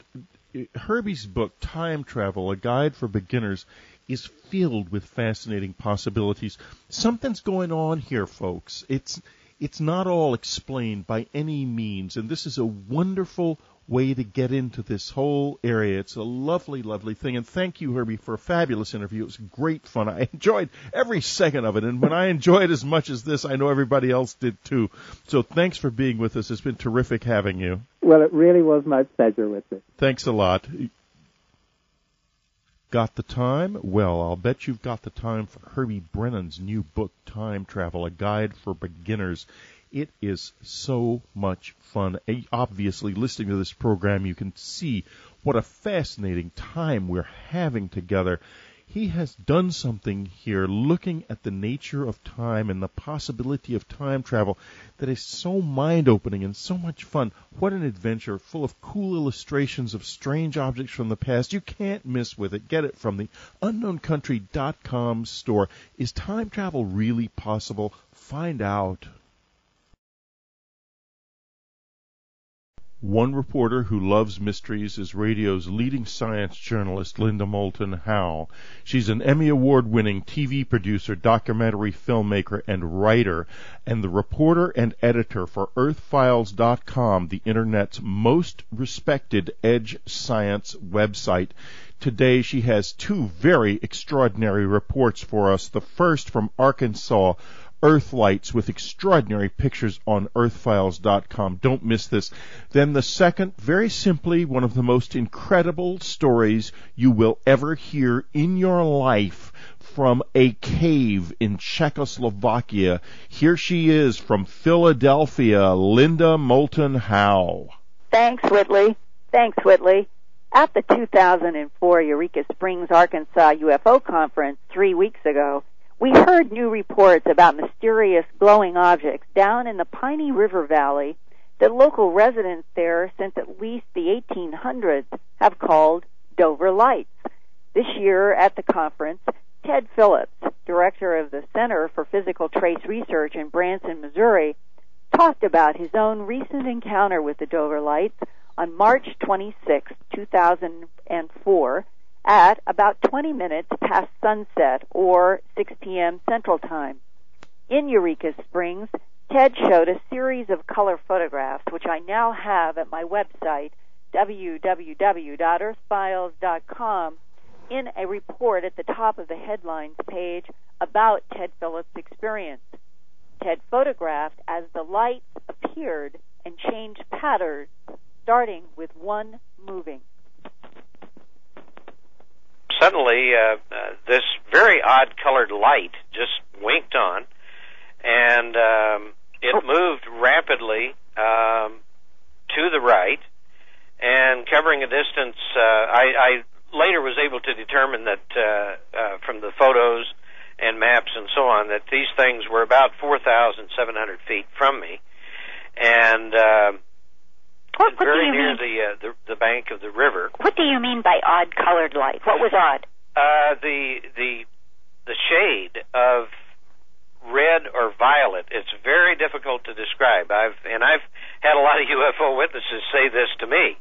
Herbie's book, Time Travel, A Guide for Beginners, is filled with fascinating possibilities. Something's going on here, folks. It's not all explained by any means, and this is a wonderful way to get into this whole area. It's a lovely, lovely thing, and thank you, Herbie, for a fabulous interview. It was great fun. I enjoyed every second of it, and when I enjoyed as much as this, I know everybody else did too. So thanks for being with us. It's been terrific having you. Well, it really was my pleasure with you. Thanks a lot. Got the time? Well, I'll bet you've got the time for Herbie Brennan's new book, Time Travel, A Guide for Beginners. It is so much fun. Obviously, listening to this program, you can see what a fascinating time we're having together. He has done something here looking at the nature of time and the possibility of time travel that is so mind-opening and so much fun. What an adventure, full of cool illustrations of strange objects from the past. You can't miss with it. Get it from the unknowncountry.com store. Is time travel really possible? Find out. One reporter who loves mysteries is radio's leading science journalist, Linda Moulton Howe. She's an Emmy Award-winning TV producer, documentary filmmaker, and writer, and the reporter and editor for EarthFiles.com, the Internet's most respected edge science website. Today she has two very extraordinary reports for us. The first from Arkansas, Earthlights, with extraordinary pictures on earthfiles.com. Don't miss this. Then the second, very simply, one of the most incredible stories you will ever hear in your life, from a cave in Czechoslovakia. Here she is from Philadelphia, Linda Moulton Howe. Thanks, Whitley. At the 2004 Eureka Springs, Arkansas UFO conference 3 weeks ago, we heard new reports about mysterious glowing objects down in the Piney River Valley that local residents there since at least the 1800s have called Dover Lights. This year at the conference, Ted Phillips, director of the Center for Physical Trace Research in Branson, Missouri, talked about his own recent encounter with the Dover Lights on March 26, 2004, at about 20 minutes past sunset, or 6 p.m. Central Time. In Eureka Springs, Ted showed a series of color photographs, which I now have at my website, www.earthfiles.com, in a report at the top of the headlines page about Ted Phillips' experience. Ted photographed as the lights appeared and changed patterns, starting with one moving. Suddenly, this very odd-colored light just winked on, and it moved rapidly to the right, and covering a distance, I later was able to determine that from the photos and maps and so on, that these things were about 4,700 feet from me, and very near the bank of the river. What do you mean by odd-colored light? What was odd? The shade of red or violet. It's very difficult to describe. I've had a lot of UFO witnesses say this to me.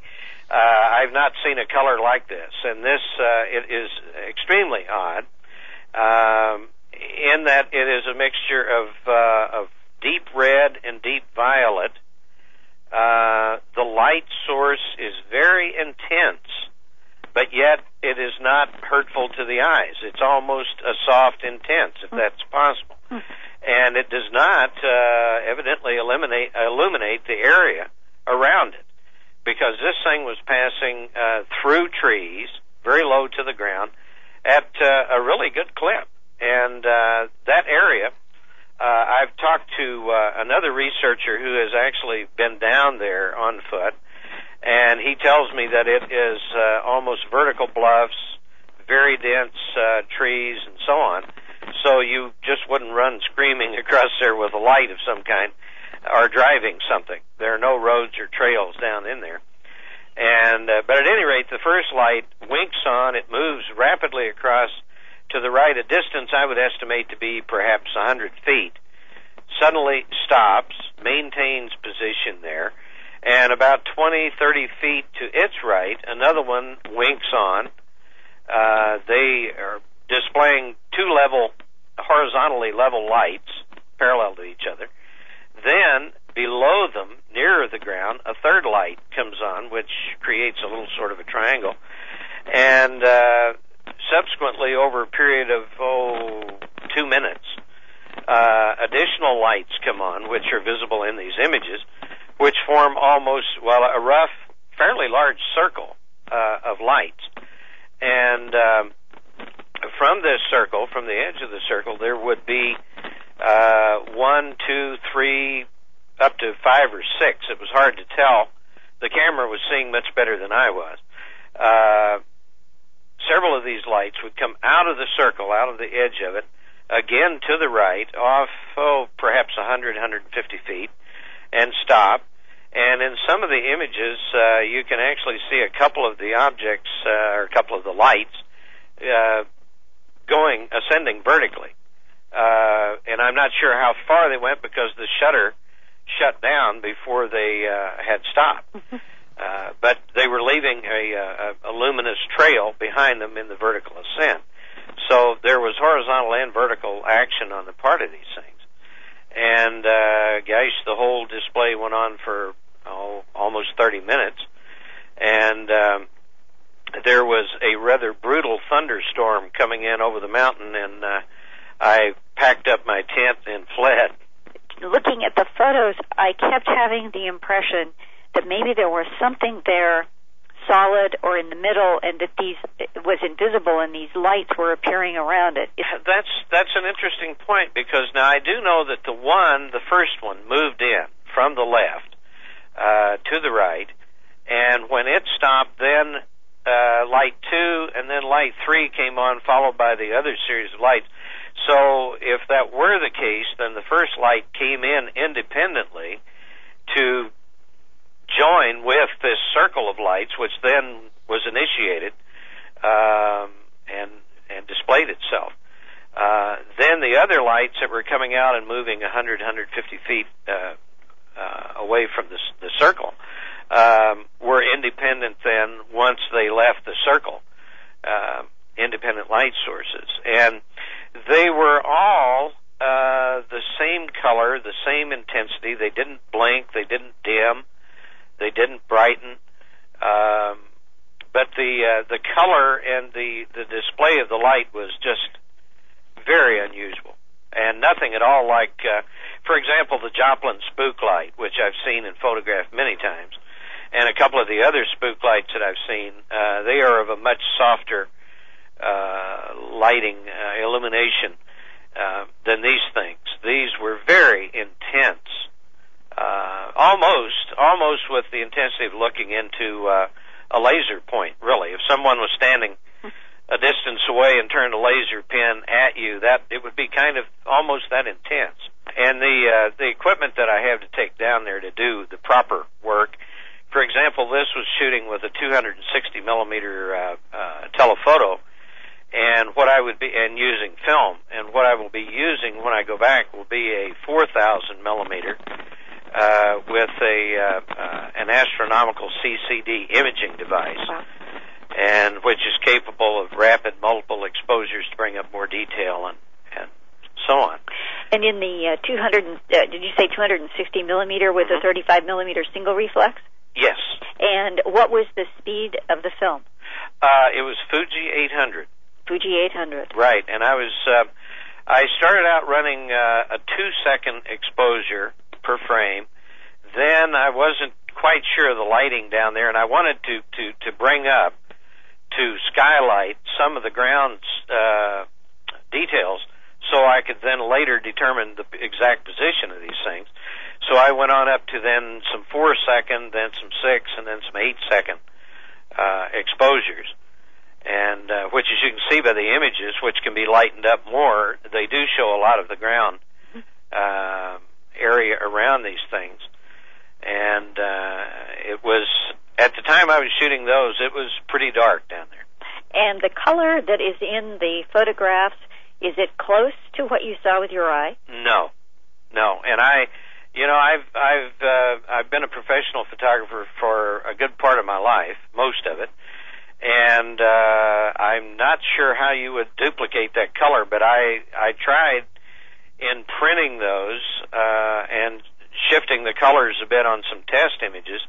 I've not seen a color like this, and this it is extremely odd. In that it is a mixture of deep red and deep violet. The light source is very intense, but yet it is not hurtful to the eyes. It's almost a soft intense, if that's possible. And it does not evidently illuminate the area around it, because this thing was passing through trees, very low to the ground, at a really good clip. And that area, I've talked to another researcher who has actually been down there on foot, and he tells me that it is almost vertical bluffs, very dense trees, and so on. So you just wouldn't run screaming across there with a light of some kind or driving something. There are no roads or trails down in there. And but at any rate, the first light winks on. It moves rapidly across to the right, a distance I would estimate to be perhaps 100 feet. Suddenly stops, maintains position there, and about 20, 30 feet to its right, another one winks on. They are displaying two horizontally level lights, parallel to each other. Then, below them, nearer the ground, a third light comes on, which creates a little sort of a triangle. And subsequently, over a period of 2 minutes, additional lights come on, which are visible in these images, which form almost, a rough, fairly large circle of lights. And from this circle, from the edge of the circle, there would be 1, 2, 3, up to 5 or 6. It was hard to tell. The camera was seeing much better than I was. Several of these lights would come out of the circle, out of the edge of it, again to the right, off, perhaps 100, 150 feet, and stop. And in some of the images, you can actually see a couple of the objects, or a couple of the lights, ascending vertically. And I'm not sure how far they went because the shutter shut down before they had stopped. But they were leaving a luminous trail behind them in the vertical ascent. So there was horizontal and vertical action on the part of these things. And, the whole display went on for almost 30 minutes. And there was a rather brutal thunderstorm coming in over the mountain, and I packed up my tent and fled. Looking at the photos, I kept having the impression that maybe there was something there, solid or in the middle, and that it was invisible and these lights were appearing around it. That's an interesting point, because now I do know that the first one, moved in from the left to the right, and when it stopped, then light 2 and then light 3 came on, followed by the other series of lights. So if that were the case, then the first light came in independently to join with this circle of lights, which then was initiated and displayed itself. Then the other lights that were coming out and moving 100, 150 feet away from the circle were independent then once they left the circle, independent light sources. And they were all the same color, the same intensity. They didn't blink, they didn't dim, they didn't brighten. But the color and the display of the light was just very unusual, and nothing at all like, for example, the Joplin spook light, which I've seen and photographed many times, and a couple of the other spook lights that I've seen. They are of a much softer lighting, illumination than these things. These were very intense, almost with the intensity of looking into a laser point, really. If someone was standing a distance away and turned a laser pin at you, that it would be kind of almost that intense. And the equipment that I have to take down there to do the proper work, for example, this was shooting with a 260 millimeter telephoto, and using film, and what I will be using when I go back will be a 4,000 millimeter with an astronomical CCD imaging device. Wow. And which is capable of rapid multiple exposures to bring up more detail and so on. And in the did you say 260 millimeter with a 35 millimeter single reflex? Yes. And what was the speed of the film? It was Fuji 800. Fuji 800. Right, and I started out running a 2-second exposure per frame. Then I wasn't quite sure of the lighting down there, and I wanted to bring up to skylight some of the ground details so I could then later determine the exact position of these things. So I went on up to then some 4-second, then some 6, and then some 8-second exposures. And which, as you can see by the images, which can be lightened up more, they do show a lot of the ground area around these things. And it was, at the time I was shooting those, it was pretty dark down there. And the color that is in the photographs, is it close to what you saw with your eye? No. And I've been a professional photographer for a good part of my life, most of it. And I'm not sure how you would duplicate that color, but I tried in printing those and shifting the colors a bit on some test images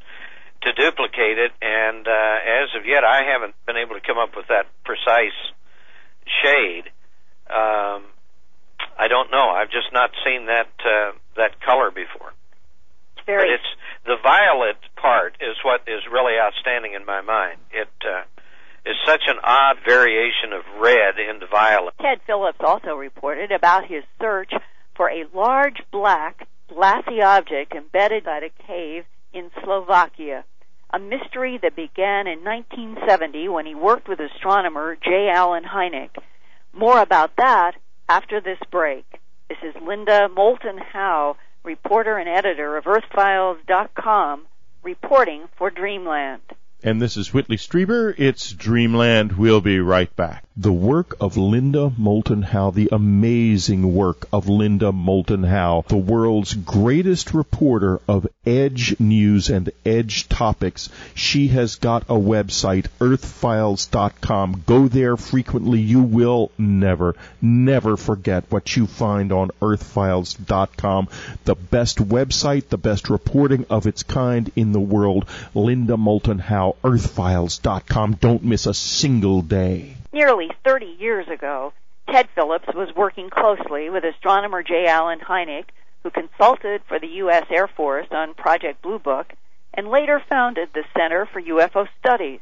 to duplicate it, and as of yet I haven't been able to come up with that precise shade. I don't know. I've just not seen that color before. But it's the violet part is what is really outstanding in my mind. It is such an odd variation of red into violet. Ted Phillips also reported about his search for a large black glassy object embedded in a cave in Slovakia, a mystery that began in 1970 when he worked with astronomer J. Allen Hynek. More about that after this break. This is Linda Moulton Howe, reporter and editor of EarthFiles.com, reporting for Dreamland. And this is Whitley Strieber. It's Dreamland. We'll be right back. The work of Linda Moulton Howe, the amazing work of Linda Moulton Howe, the world's greatest reporter of edge news and edge topics. She has got a website, earthfiles.com. Go there frequently. You will never forget what you find on earthfiles.com. The best website, the best reporting of its kind in the world. Linda Moulton Howe, earthfiles.com. Don't miss a single day. Nearly 30 years ago, Ted Phillips was working closely with astronomer J. Allen Hynek, who consulted for the U.S. Air Force on Project Blue Book, and later founded the Center for UFO Studies.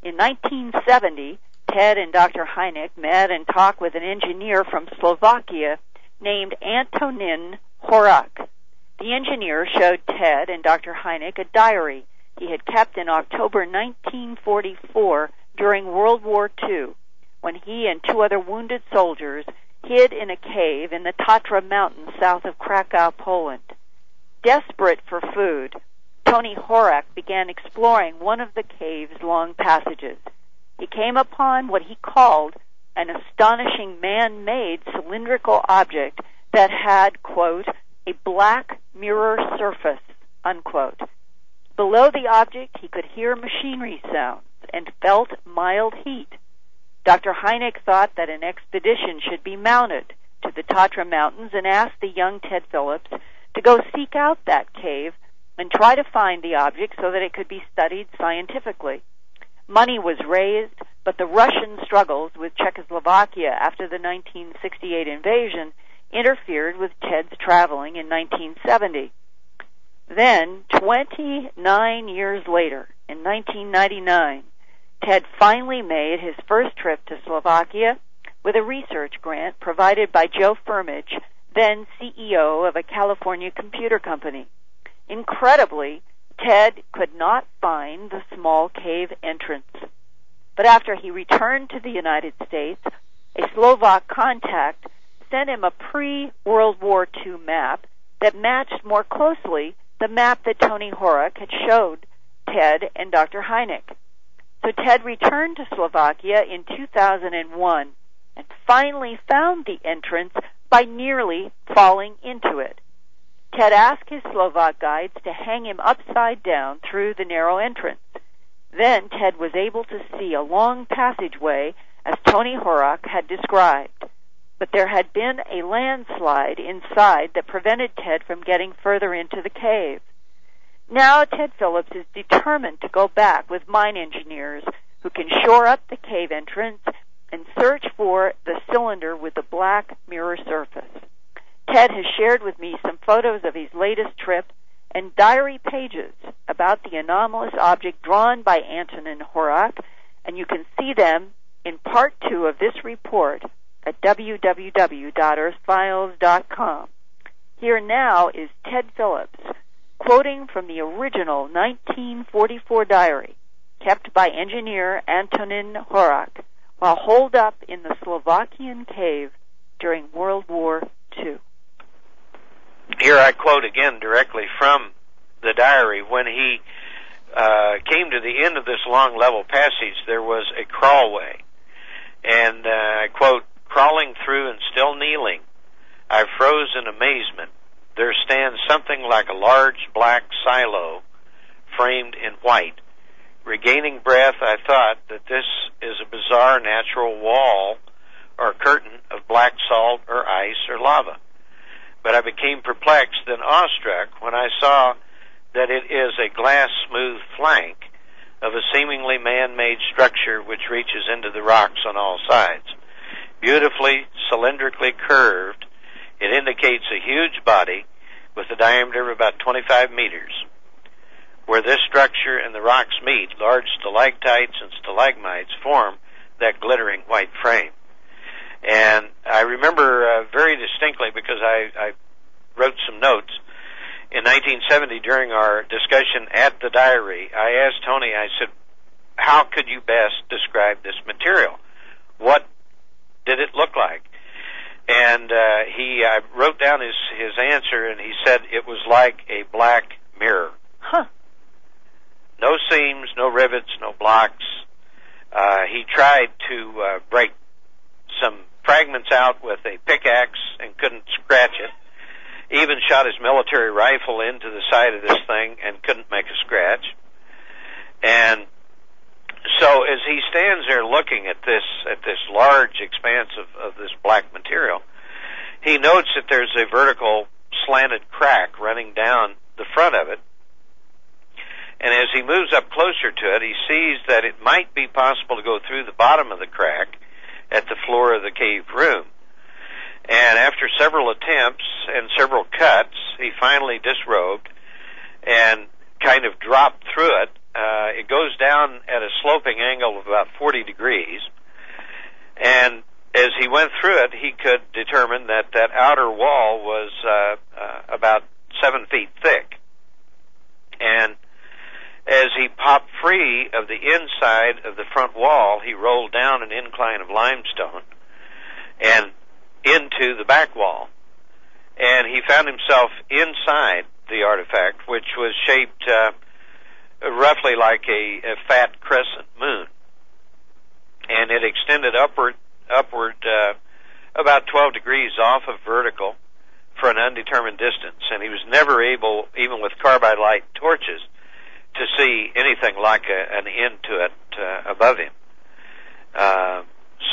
In 1970, Ted and Dr. Hynek met and talked with an engineer from Slovakia named Antonin Horak. The engineer showed Ted and Dr. Hynek a diary he had kept in October 1944 during World War II, when he and 2 other wounded soldiers hid in a cave in the Tatra Mountains south of Krakow, Poland. Desperate for food, Tony Horak began exploring one of the cave's long passages. He came upon what he called an astonishing man-made cylindrical object that had, quote, a black mirror surface, unquote. Below the object, he could hear machinery sounds and felt mild heat. Dr. Hynek thought that an expedition should be mounted to the Tatra Mountains and asked the young Ted Phillips to go seek out that cave and try to find the object so that it could be studied scientifically. Money was raised, but the Russian struggles with Czechoslovakia after the 1968 invasion interfered with Ted's traveling in 1970. Then, 29 years later, in 1999, Ted finally made his first trip to Slovakia with a research grant provided by Joe Firmage, then CEO of a California computer company. Incredibly, Ted could not find the small cave entrance. But after he returned to the United States, a Slovak contact sent him a pre-World War II map that matched more closely the map that Tony Horak had showed Ted and Dr. Hynek. So Ted returned to Slovakia in 2001 and finally found the entrance by nearly falling into it. Ted asked his Slovak guides to hang him upside down through the narrow entrance. Then Ted was able to see a long passageway as Tony Horak had described. But there had been a landslide inside that prevented Ted from getting further into the cave. Now Ted Phillips is determined to go back with mine engineers who can shore up the cave entrance and search for the cylinder with the black mirror surface. Ted has shared with me some photos of his latest trip and diary pages about the anomalous object drawn by Antonin Horak, and you can see them in Part 2 of this report at www.earthfiles.com. Here now is Ted Phillips, quoting from the original 1944 diary kept by engineer Antonin Horak while holed up in the Slovakian cave during World War II. Here I quote again directly from the diary. When he came to the end of this long level passage, there was a crawlway. And I quote, "Crawling through and still kneeling, I froze in amazement. There stands something like a large black silo framed in white. Regaining breath, I thought that this is a bizarre natural wall or curtain of black salt or ice or lava. But I became perplexed and awestruck when I saw that it is a glass-smooth flank of a seemingly man-made structure which reaches into the rocks on all sides. Beautifully, cylindrically curved, it indicates a huge body with a diameter of about 25 meters. Where this structure and the rocks meet, large stalactites and stalagmites form that glittering white frame." And I remember very distinctly, because I wrote some notes, in 1970 during our discussion at the diary, I asked Tony, I said, "How could you best describe this material? What did it look like?" And he wrote down his answer, and he said it was like a black mirror. Huh. No seams, no rivets, no blocks. He tried to break some fragments out with a pickaxe and couldn't scratch it. Even shot his military rifle into the side of this thing and couldn't make a scratch. And so as he stands there looking at this large expanse of this black material, he notes that there's a vertical slanted crack running down the front of it. And as he moves up closer to it, he sees that it might be possible to go through the bottom of the crack at the floor of the cave room. And after several attempts and several cuts, he finally disrobed and kind of dropped through it. It goes down at a sloping angle of about 40 degrees. And as he went through it, he could determine that that outer wall was about 7 feet thick. And as he popped free of the inside of the front wall, he rolled down an incline of limestone and into the back wall. And he found himself inside the artifact, which was shaped roughly like a fat crescent moon. And it extended upward about 12 degrees off of vertical for an undetermined distance. And he was never able, even with carbide light torches, to see anything like an end to it above him.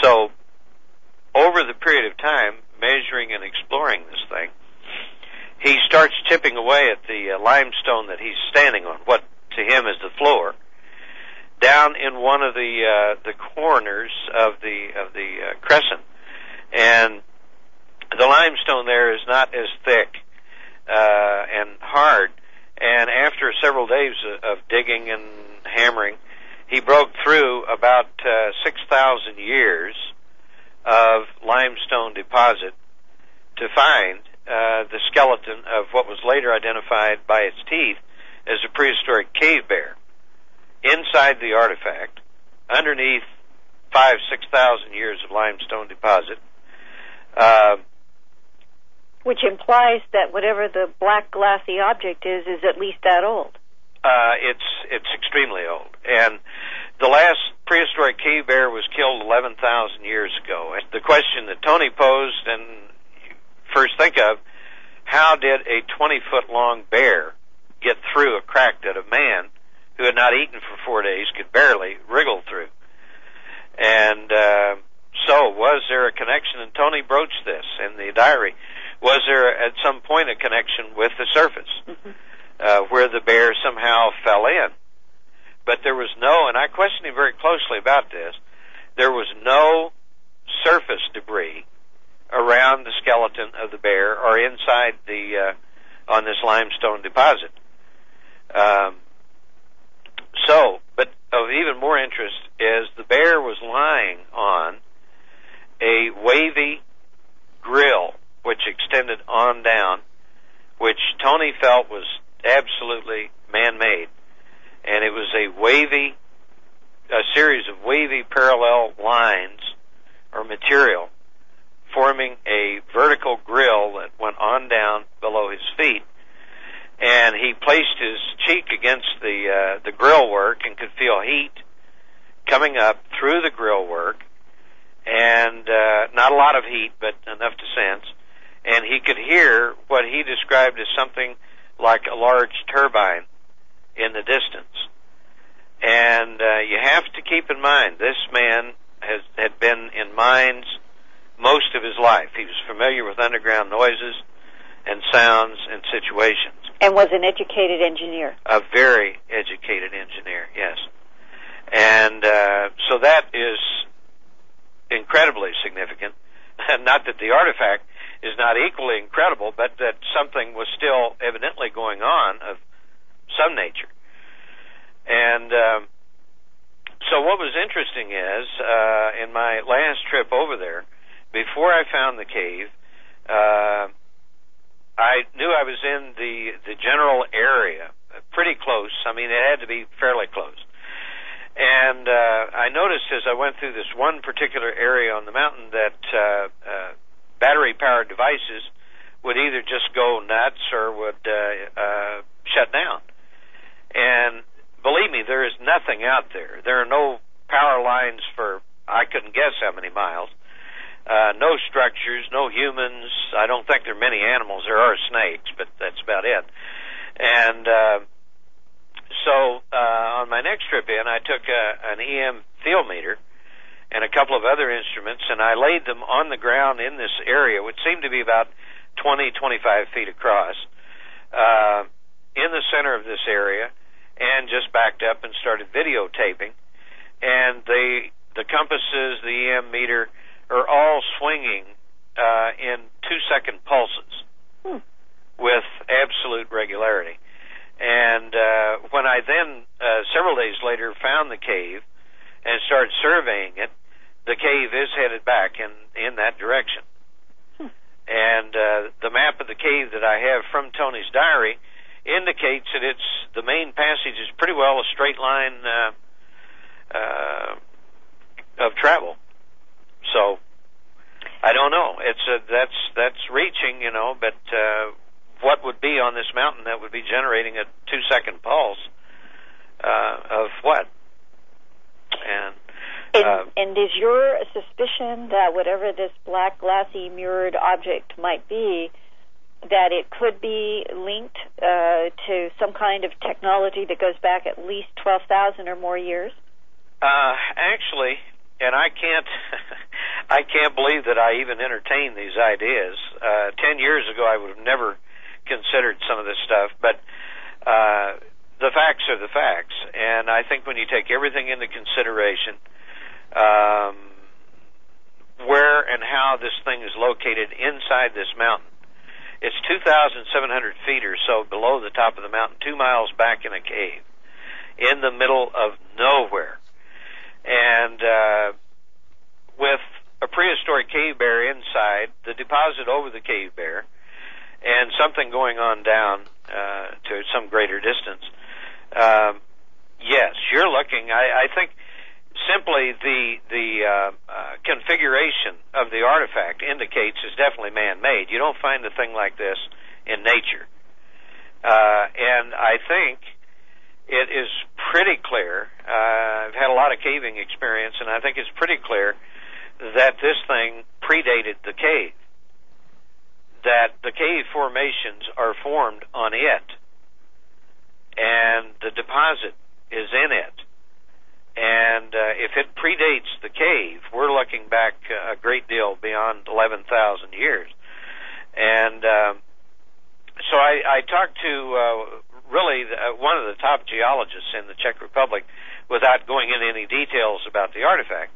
So over the period of time, measuring and exploring this thing, he starts chipping away at the limestone that he's standing on, what to him is the floor, down in one of the corners of the crescent, and the limestone there is not as thick and hard. And after several days of digging and hammering, he broke through about 6,000 years of limestone deposit to find the skeleton of what was later identified by its teeth as a prehistoric cave bear. Inside the artifact, underneath 6,000 years of limestone deposit, which implies that whatever the black glassy object is at least that old. It's extremely old, and the last prehistoric cave bear was killed 11,000 years ago. And the question that Tony posed, and you first think of, how did a 20-foot long bear get through a crack that a man who had not eaten for 4 days could barely wriggle through? And so was there a connection? And Tony broached this in the diary. Was there at some point a connection with the surface? Mm-hmm. Where the bear somehow fell in? But there was no, and I questioned him very closely about this, there was no surface debris around the skeleton of the bear or inside on this limestone deposit. But of even more interest is the bear was lying on a wavy grill which extended on down, which Tony felt was absolutely man-made. And it was a series of wavy parallel lines or material forming a vertical grill that went on down below his feet. And he placed his cheek against the grill work and could feel heat coming up through the grill work, and not a lot of heat, but enough to sense. And he could hear what he described as something like a large turbine in the distance. And you have to keep in mind, this man had been in mines most of his life. He was familiar with underground noises and sounds and situations. And was an educated engineer. A very educated engineer, yes. And so that is incredibly significant. Not that the artifact is not equally incredible, but that something was still evidently going on of some nature. And so what was interesting is, in my last trip over there, before I found the cave, I knew I was in the general area, pretty close. I mean, it had to be fairly close. And I noticed as I went through this one particular area on the mountain that battery-powered devices would either just go nuts or would shut down. And believe me, there is nothing out there. There are no power lines for, I couldn't guess how many miles. No structures, no humans. I don't think there are many animals. There are snakes, but that's about it. And so on my next trip in, I took an EM field meter and a couple of other instruments, and I laid them on the ground in this area, which seemed to be about 20, 25 feet across, in the center of this area, and just backed up and started videotaping. And the compasses, the EM meter, are all swinging in 2-second pulses with absolute regularity. And when I then, several days later, found the cave and started surveying it, the cave is headed back in that direction. And the map of the cave that I have from Tony's diary indicates that the main passage is pretty well a straight line of travel. So I don't know. That's reaching, but what would be on this mountain that would be generating a 2-second pulse of what? And is your suspicion that whatever this black glassy mirrored object might be that it could be linked to some kind of technology that goes back at least 12,000 or more years? Actually, and I can't believe that I even entertained these ideas. 10 years ago, I would have never considered some of this stuff, but the facts are the facts, and I think when you take everything into consideration, where and how this thing is located inside this mountain, it's 2,700 feet or so below the top of the mountain, 2 miles back in a cave, in the middle of nowhere. And with a prehistoric cave bear inside, the deposit over the cave bear, and something going on down to some greater distance, yes, you're looking, I think simply the configuration of the artifact indicates it's definitely man-made. You don't find a thing like this in nature. And I think it is pretty clear, I've had a lot of caving experience, and I think it's pretty clear that this thing predated the cave, that the cave formations are formed on it, and the deposit is in it. And if it predates the cave, we're looking back a great deal beyond 11,000 years. And so I talked to really one of the top geologists in the Czech Republic, without going into any details about the artifact,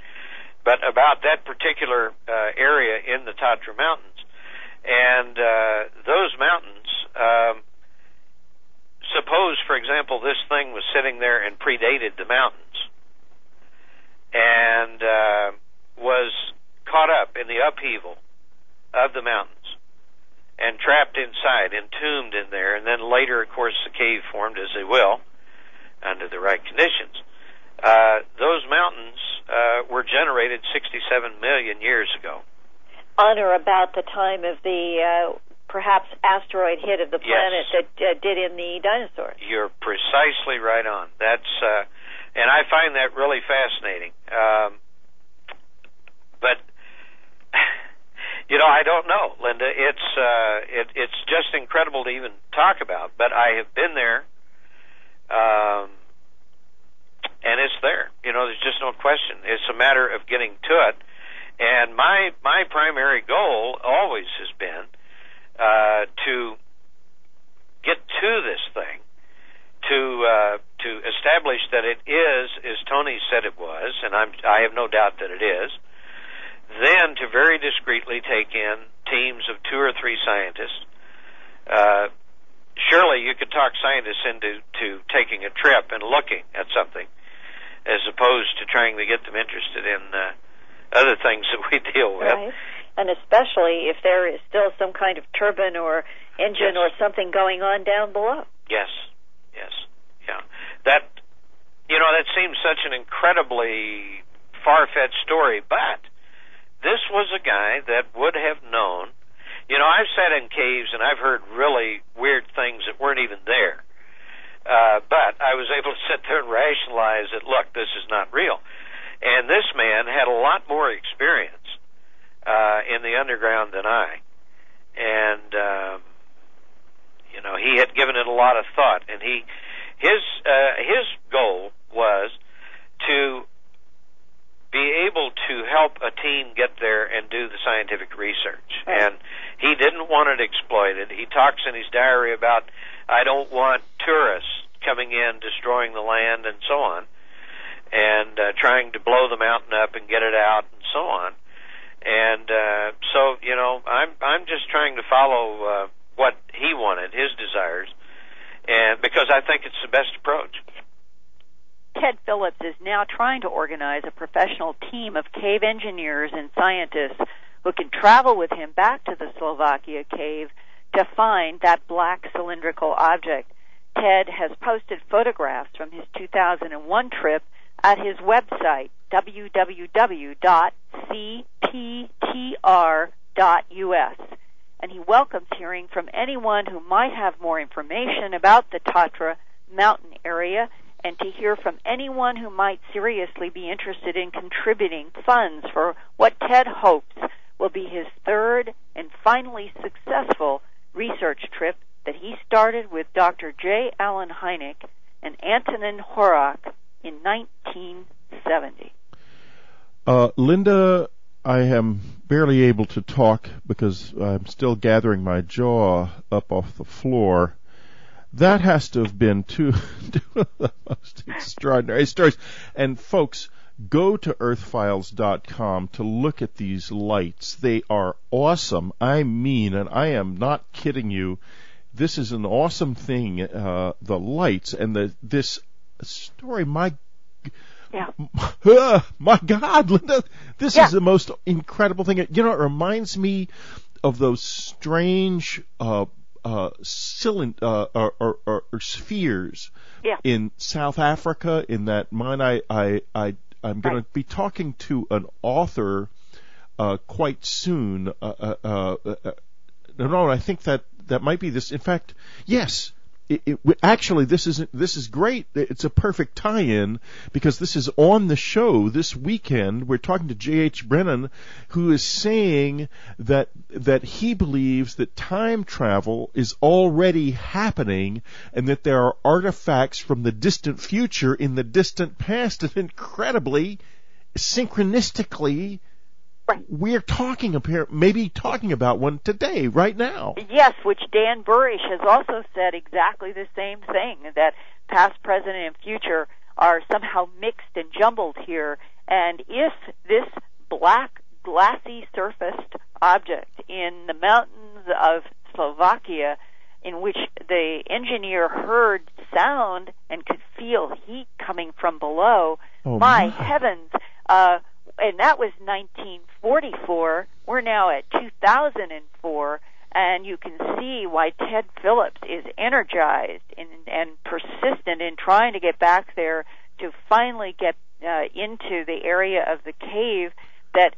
but about that particular area in the Tatra Mountains. And those mountains, suppose, for example, this thing was sitting there and predated the mountains, and was caught up in the upheaval of the mountains and trapped inside, entombed in there, and then later, of course, the cave formed, as they will, under the right conditions. Those mountains were generated 67 million years ago. On or about the time of the perhaps asteroid hit of the planet that did in the dinosaurs. You're precisely right on. That's and I find that really fascinating. But you know, I don't know, Linda. It's just incredible to even talk about. But I have been there, and it's there. You know, there's just no question. It's a matter of getting to it. And my primary goal always has been to get to this thing, to establish that it is as Tony said it was, and I have no doubt that it is. Then to very discreetly take in teams of 2 or 3 scientists. Surely you could talk scientists into taking a trip and looking at something, as opposed to trying to get them interested in other things that we deal with. Right. And especially if there is still some kind of turbine or engine or something going on down below. Yes. Yeah. That seems such an incredibly far-fetched story, but this was a guy that would have known. You know, I've sat in caves and I've heard really weird things that weren't even there. But I was able to sit there and rationalize that, look, this is not real. And this man had a lot more experience in the underground than I. And, he had given it a lot of thought. And his goal was to be able to help a team get there and do the scientific research. Right. And he didn't want it exploited. He talks in his diary about, I don't want tourists coming in, destroying the land, and so on, and trying to blow the mountain up and get it out, and so on. And so, I'm just trying to follow what he wanted, his desires, and because I think it's the best approach. Ted Phillips is now trying to organize a professional team of cave engineers and scientists who can travel with him back to the Slovakia cave to find that black cylindrical object. Ted has posted photographs from his 2001 trip at his website, www.cttr.us. And he welcomes hearing from anyone who might have more information about the Tatra mountain area, and to hear from anyone who might seriously be interested in contributing funds for what Ted hopes will be his third and finally successful research trip that he started with Dr. J. Allen Hynek and Antonin Horak in 1970. Linda, I am barely able to talk because I'm still gathering my jaw up off the floor. That has to have been two of the most extraordinary stories. And folks, go to earthfiles.com to look at these lights. They are awesome. I mean, and I am not kidding you, this is an awesome thing, the lights and this story. My God, Linda, this is the most incredible thing. You know, it reminds me of those strange cylinder or spheres in South Africa. In that mine, I'm going to be talking to an author quite soon. No, I think that might be this. In fact, yes. Actually, this is great. It's a perfect tie-in because this is on the show this weekend. We're talking to J.H. Brennan, who is saying that he believes that time travel is already happening and that there are artifacts from the distant future in the distant past, and incredibly, synchronistically, we're maybe talking about one today, right now. Yes, which Dan Burish has also said exactly the same thing, that past, present, and future are somehow mixed and jumbled here. And if this black, glassy surfaced object in the mountains of Slovakia, in which the engineer heard sound and could feel heat coming from below, my heavens, and that was 1944. We're now at 2004, and you can see why Ted Phillips is energized and persistent in trying to get back there to finally get into the area of the cave that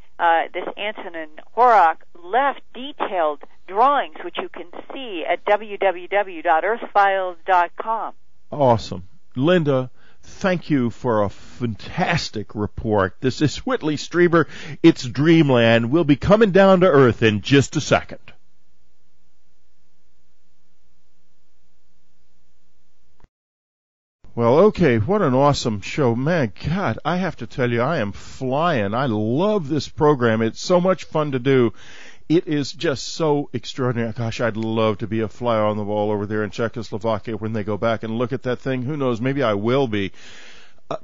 this Antonin Horak left detailed drawings, which you can see at www.earthfiles.com. Awesome. Linda, thank you for a fantastic report. This is Whitley Strieber. It's Dreamland. We'll be coming down to Earth in just a second. Well, okay, what an awesome show. Man, God, I have to tell you, I am flying. I love this program. It's so much fun to do. It is just so extraordinary. Gosh, I'd love to be a fly on the wall over there in Czechoslovakia when they go back and look at that thing. Who knows? Maybe I will be.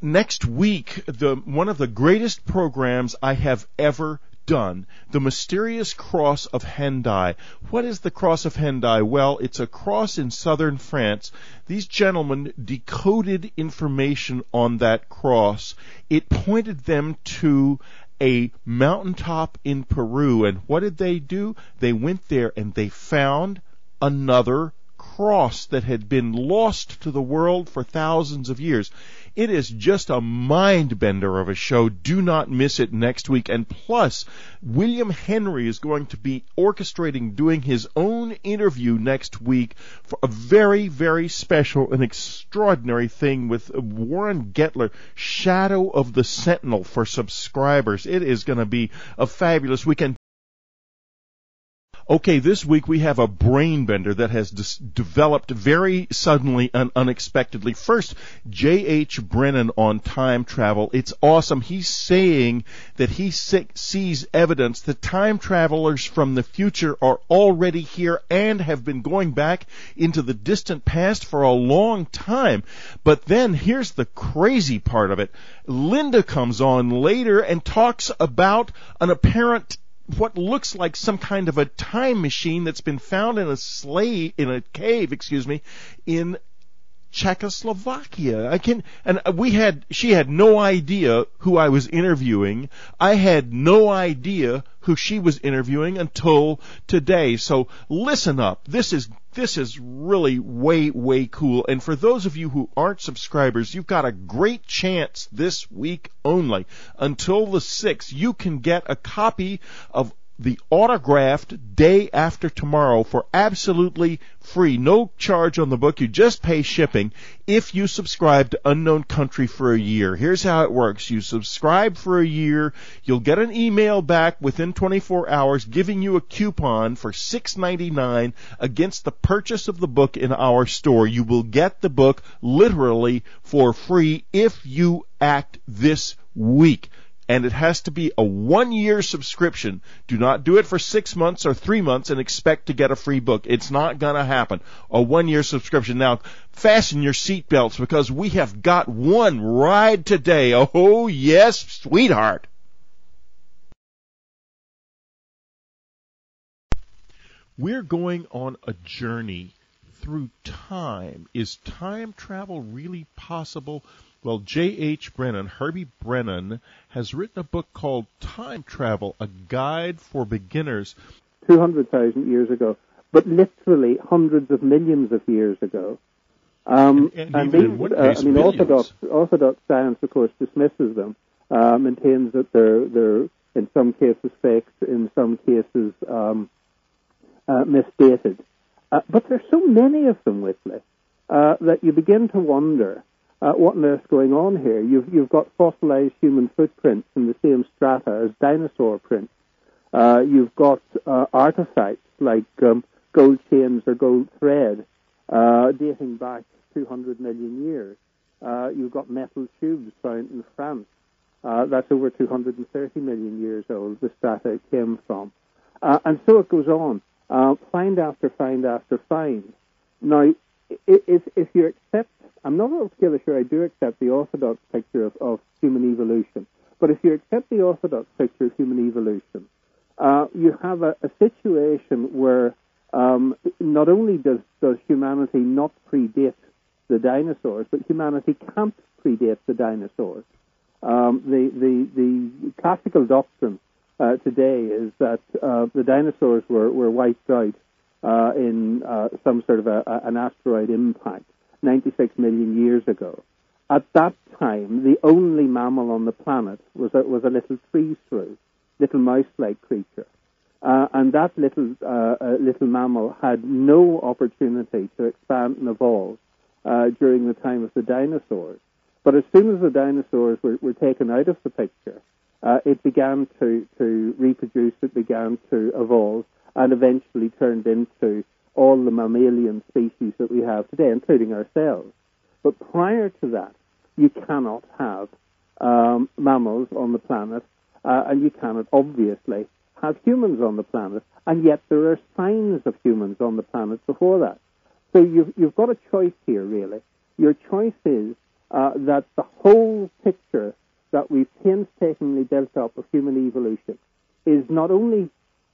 Next week, one of the greatest programs I have ever done, the Mysterious Cross of Hendaye. What is the Cross of Hendaye? Well, it's a cross in southern France. These gentlemen decoded information on that cross. It pointed them to a mountaintop in Peru. And what did they do? They went there and they found another cross that had been lost to the world for thousands of years. It is just a mind-bender of a show. Do not miss it next week. And plus, William Henry is going to be orchestrating, doing his own interview next week for a very, very special and extraordinary thing with Warren Gettler, Shadow of the Sentinel, for subscribers. It is going to be a fabulous weekend. Okay, this week we have a brain bender that has developed very suddenly and unexpectedly. First, J.H. Brennan on time travel. It's awesome. He's saying that he sees evidence that time travelers from the future are already here and have been going back into the distant past for a long time. But then here's the crazy part of it. Linda comes on later and talks about an apparent what looks like some kind of a time machine that's been found in a cave, in Czechoslovakia. She had no idea who I was interviewing. I had no idea who she was interviewing until today. So listen up. This is really way, way cool. And for those of you who aren't subscribers, you've got a great chance this week only. Until the 6th, you can get a copy of the autographed Day After Tomorrow for absolutely free. No charge on the book. You just pay shipping if you subscribe to Unknown Country for a year. Here's how it works. You subscribe for a year. You'll get an email back within 24 hours giving you a coupon for $6.99 against the purchase of the book in our store. You will get the book literally for free if you act this week. And it has to be a 1-year subscription. Do not do it for 6 months or 3 months and expect to get a free book. It's not going to happen. A 1-year subscription. Now, fasten your seatbelts because we have got one ride today. Oh, yes, sweetheart. We're going on a journey through time. Is time travel really possible? Well, J.H. Brennan, Herbie Brennan, has written a book called Time Travel, a guide for beginners. 200,000 years ago, but literally hundreds of millions of years ago. And these, in one case, orthodox science, of course, dismisses them, maintains that they're in some cases faked, in some cases misdated. But there's so many of them, Whitley, that you begin to wonder what on earth's going on here. You've got fossilized human footprints in the same strata as dinosaur prints. You've got artifacts like gold chains or gold thread dating back 200 million years. You've got metal tubes found in France. That's over 230 million years old, the strata it came from. And so it goes on. Find after find after find. Now, if you accept, I'm not altogether sure I do accept the orthodox picture of human evolution, but if you accept the orthodox picture of human evolution, you have a situation where not only does humanity not predate the dinosaurs, but humanity can't predate the dinosaurs. The classical doctrine today is that the dinosaurs were wiped out in some sort of an asteroid impact 96 million years ago. At that time, the only mammal on the planet was a little tree shrew, little mouse-like creature. And that little mammal had no opportunity to expand and evolve during the time of the dinosaurs. But as soon as the dinosaurs were taken out of the picture, it began to reproduce, it began to evolve, and eventually turned into all the mammalian species that we have today, including ourselves. But prior to that, you cannot have mammals on the planet, and you cannot, obviously, have humans on the planet, and yet there are signs of humans on the planet before that. So you've got a choice here, really. Your choice is that the whole picture that we've painstakingly built up of human evolution is not only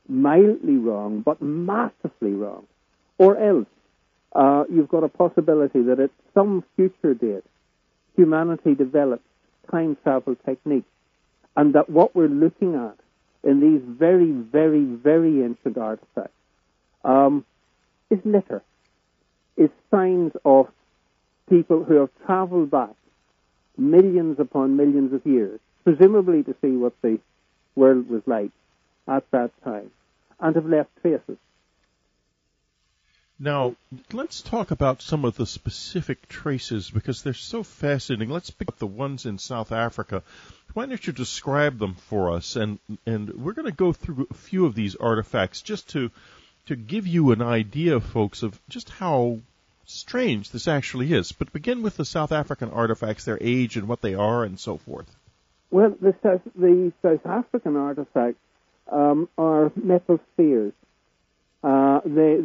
mildly wrong, but massively wrong. Or else, you've got a possibility that at some future date, humanity develops time travel techniques, and that what we're looking at in these very, very, very ancient artifacts is litter, is signs of people who have traveled back millions upon millions of years, presumably to see what the world was like at that time, and have left traces. Now, let's talk about some of the specific traces, because they're so fascinating. Let's pick up the ones in South Africa. Why don't you describe them for us? And we're going to go through a few of these artifacts just to give you an idea, folks, of just how strange this actually is. But begin with the South African artifacts, their age and what they are and so forth. Well, the South African artifacts are metal spheres. They've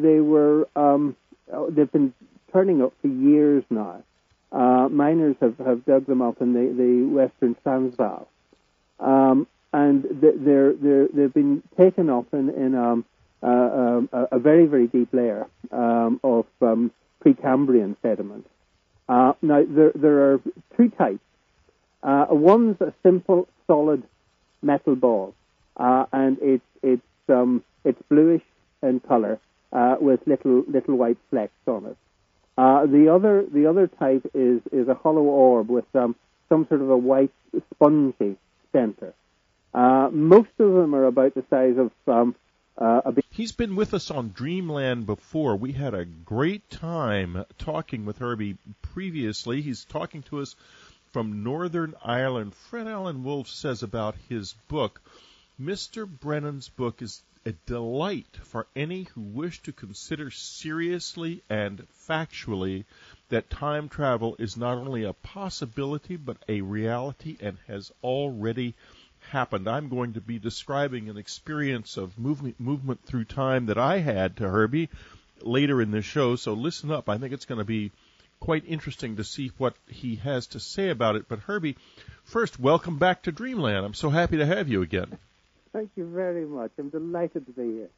been turning up for years now. Miners have dug them up in the Western Transvaal, and they've been taken up in a very, very deep layer of Precambrian sediment. Now there are two types. One's a simple, solid metal ball, and it's bluish in color with little white flecks on it. The other type is a hollow orb with some sort of a white spongy center. Most of them are about the size of He's been with us on Dreamland before. We had a great time talking with Herbie previously. He's talking to us from Northern Ireland. Fred Allen Wolfe says about his book, Mr. Brennan's book is a delight for any who wish to consider seriously and factually that time travel is not only a possibility but a reality and has already happened. I'm going to be describing an experience of movement through time that I had to Herbie later in this show, so listen up. I think it's going to be quite interesting to see what he has to say about it. But Herbie, first, welcome back to Dreamland. I'm so happy to have you again. Thank you very much. I'm delighted to be here.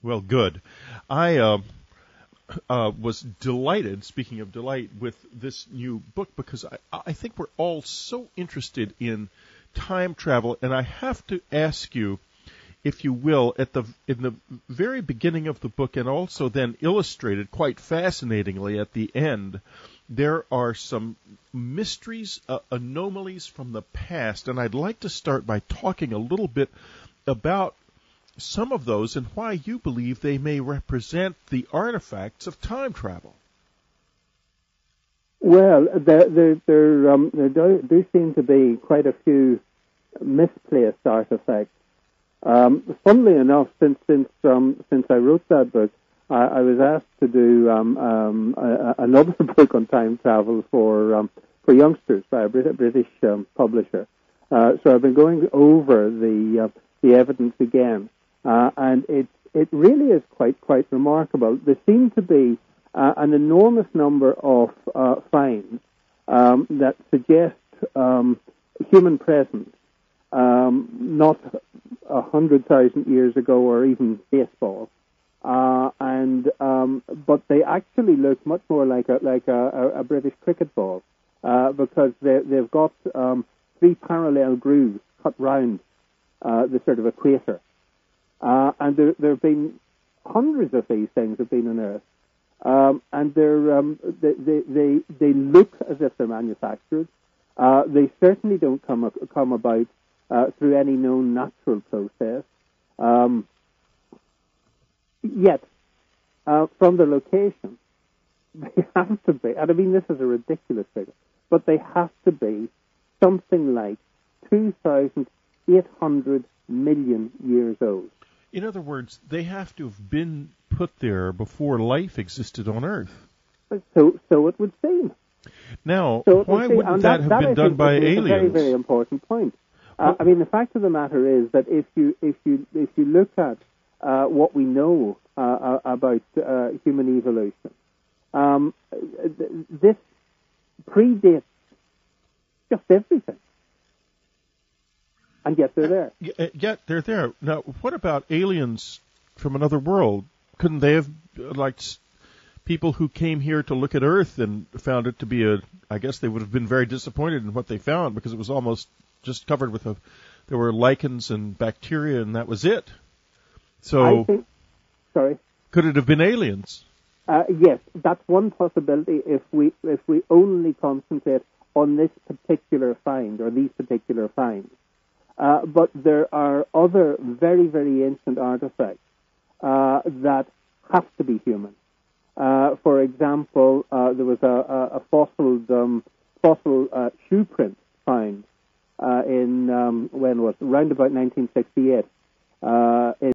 Well, good. I was delighted, speaking of delight, with this new book because I think we're all so interested in time travel, and I have to ask you, if you will, in the very beginning of the book, and also then illustrated quite fascinatingly at the end, there are some mysteries, anomalies from the past, and I'd like to start by talking a little bit about some of those and why you believe they may represent the artifacts of time travel. Well, there do seem to be quite a few misplaced artifacts. Funnily enough, since I wrote that book, I was asked to do another book on time travel for youngsters by a British publisher. So I've been going over the evidence again, and it really is quite remarkable. There seem to be an enormous number of finds that suggest human presence, not 100,000 years ago or even baseball, but they actually look much more like a British cricket ball because they've got 3 parallel grooves cut round the sort of equator, and there have been hundreds of these things have been unearthed. And they look as if they're manufactured. They certainly don't come about through any known natural process. Yet, from the location, they have to be, and I mean this is a ridiculous figure, but they have to be something like 2,800 million years old. In other words, they have to have been put there before life existed on Earth. So it would seem. Now, why wouldn't that have been done by aliens? A very, very important point. I mean, the fact of the matter is that if you look at what we know about human evolution, this predates just everything. And yet they're there. Yet they're there. Now, what about aliens from another world? Couldn't they have, like, people who came here to look at Earth and found it to be I guess they would have been very disappointed in what they found because it was almost just covered with there were lichens and bacteria and that was it. So, could it have been aliens? Yes, that's one possibility if we only concentrate on this particular find or these particular finds. But there are other very, very ancient artifacts that have to be human. For example, there was a fossil shoe print find in when was it? Around about 1968 in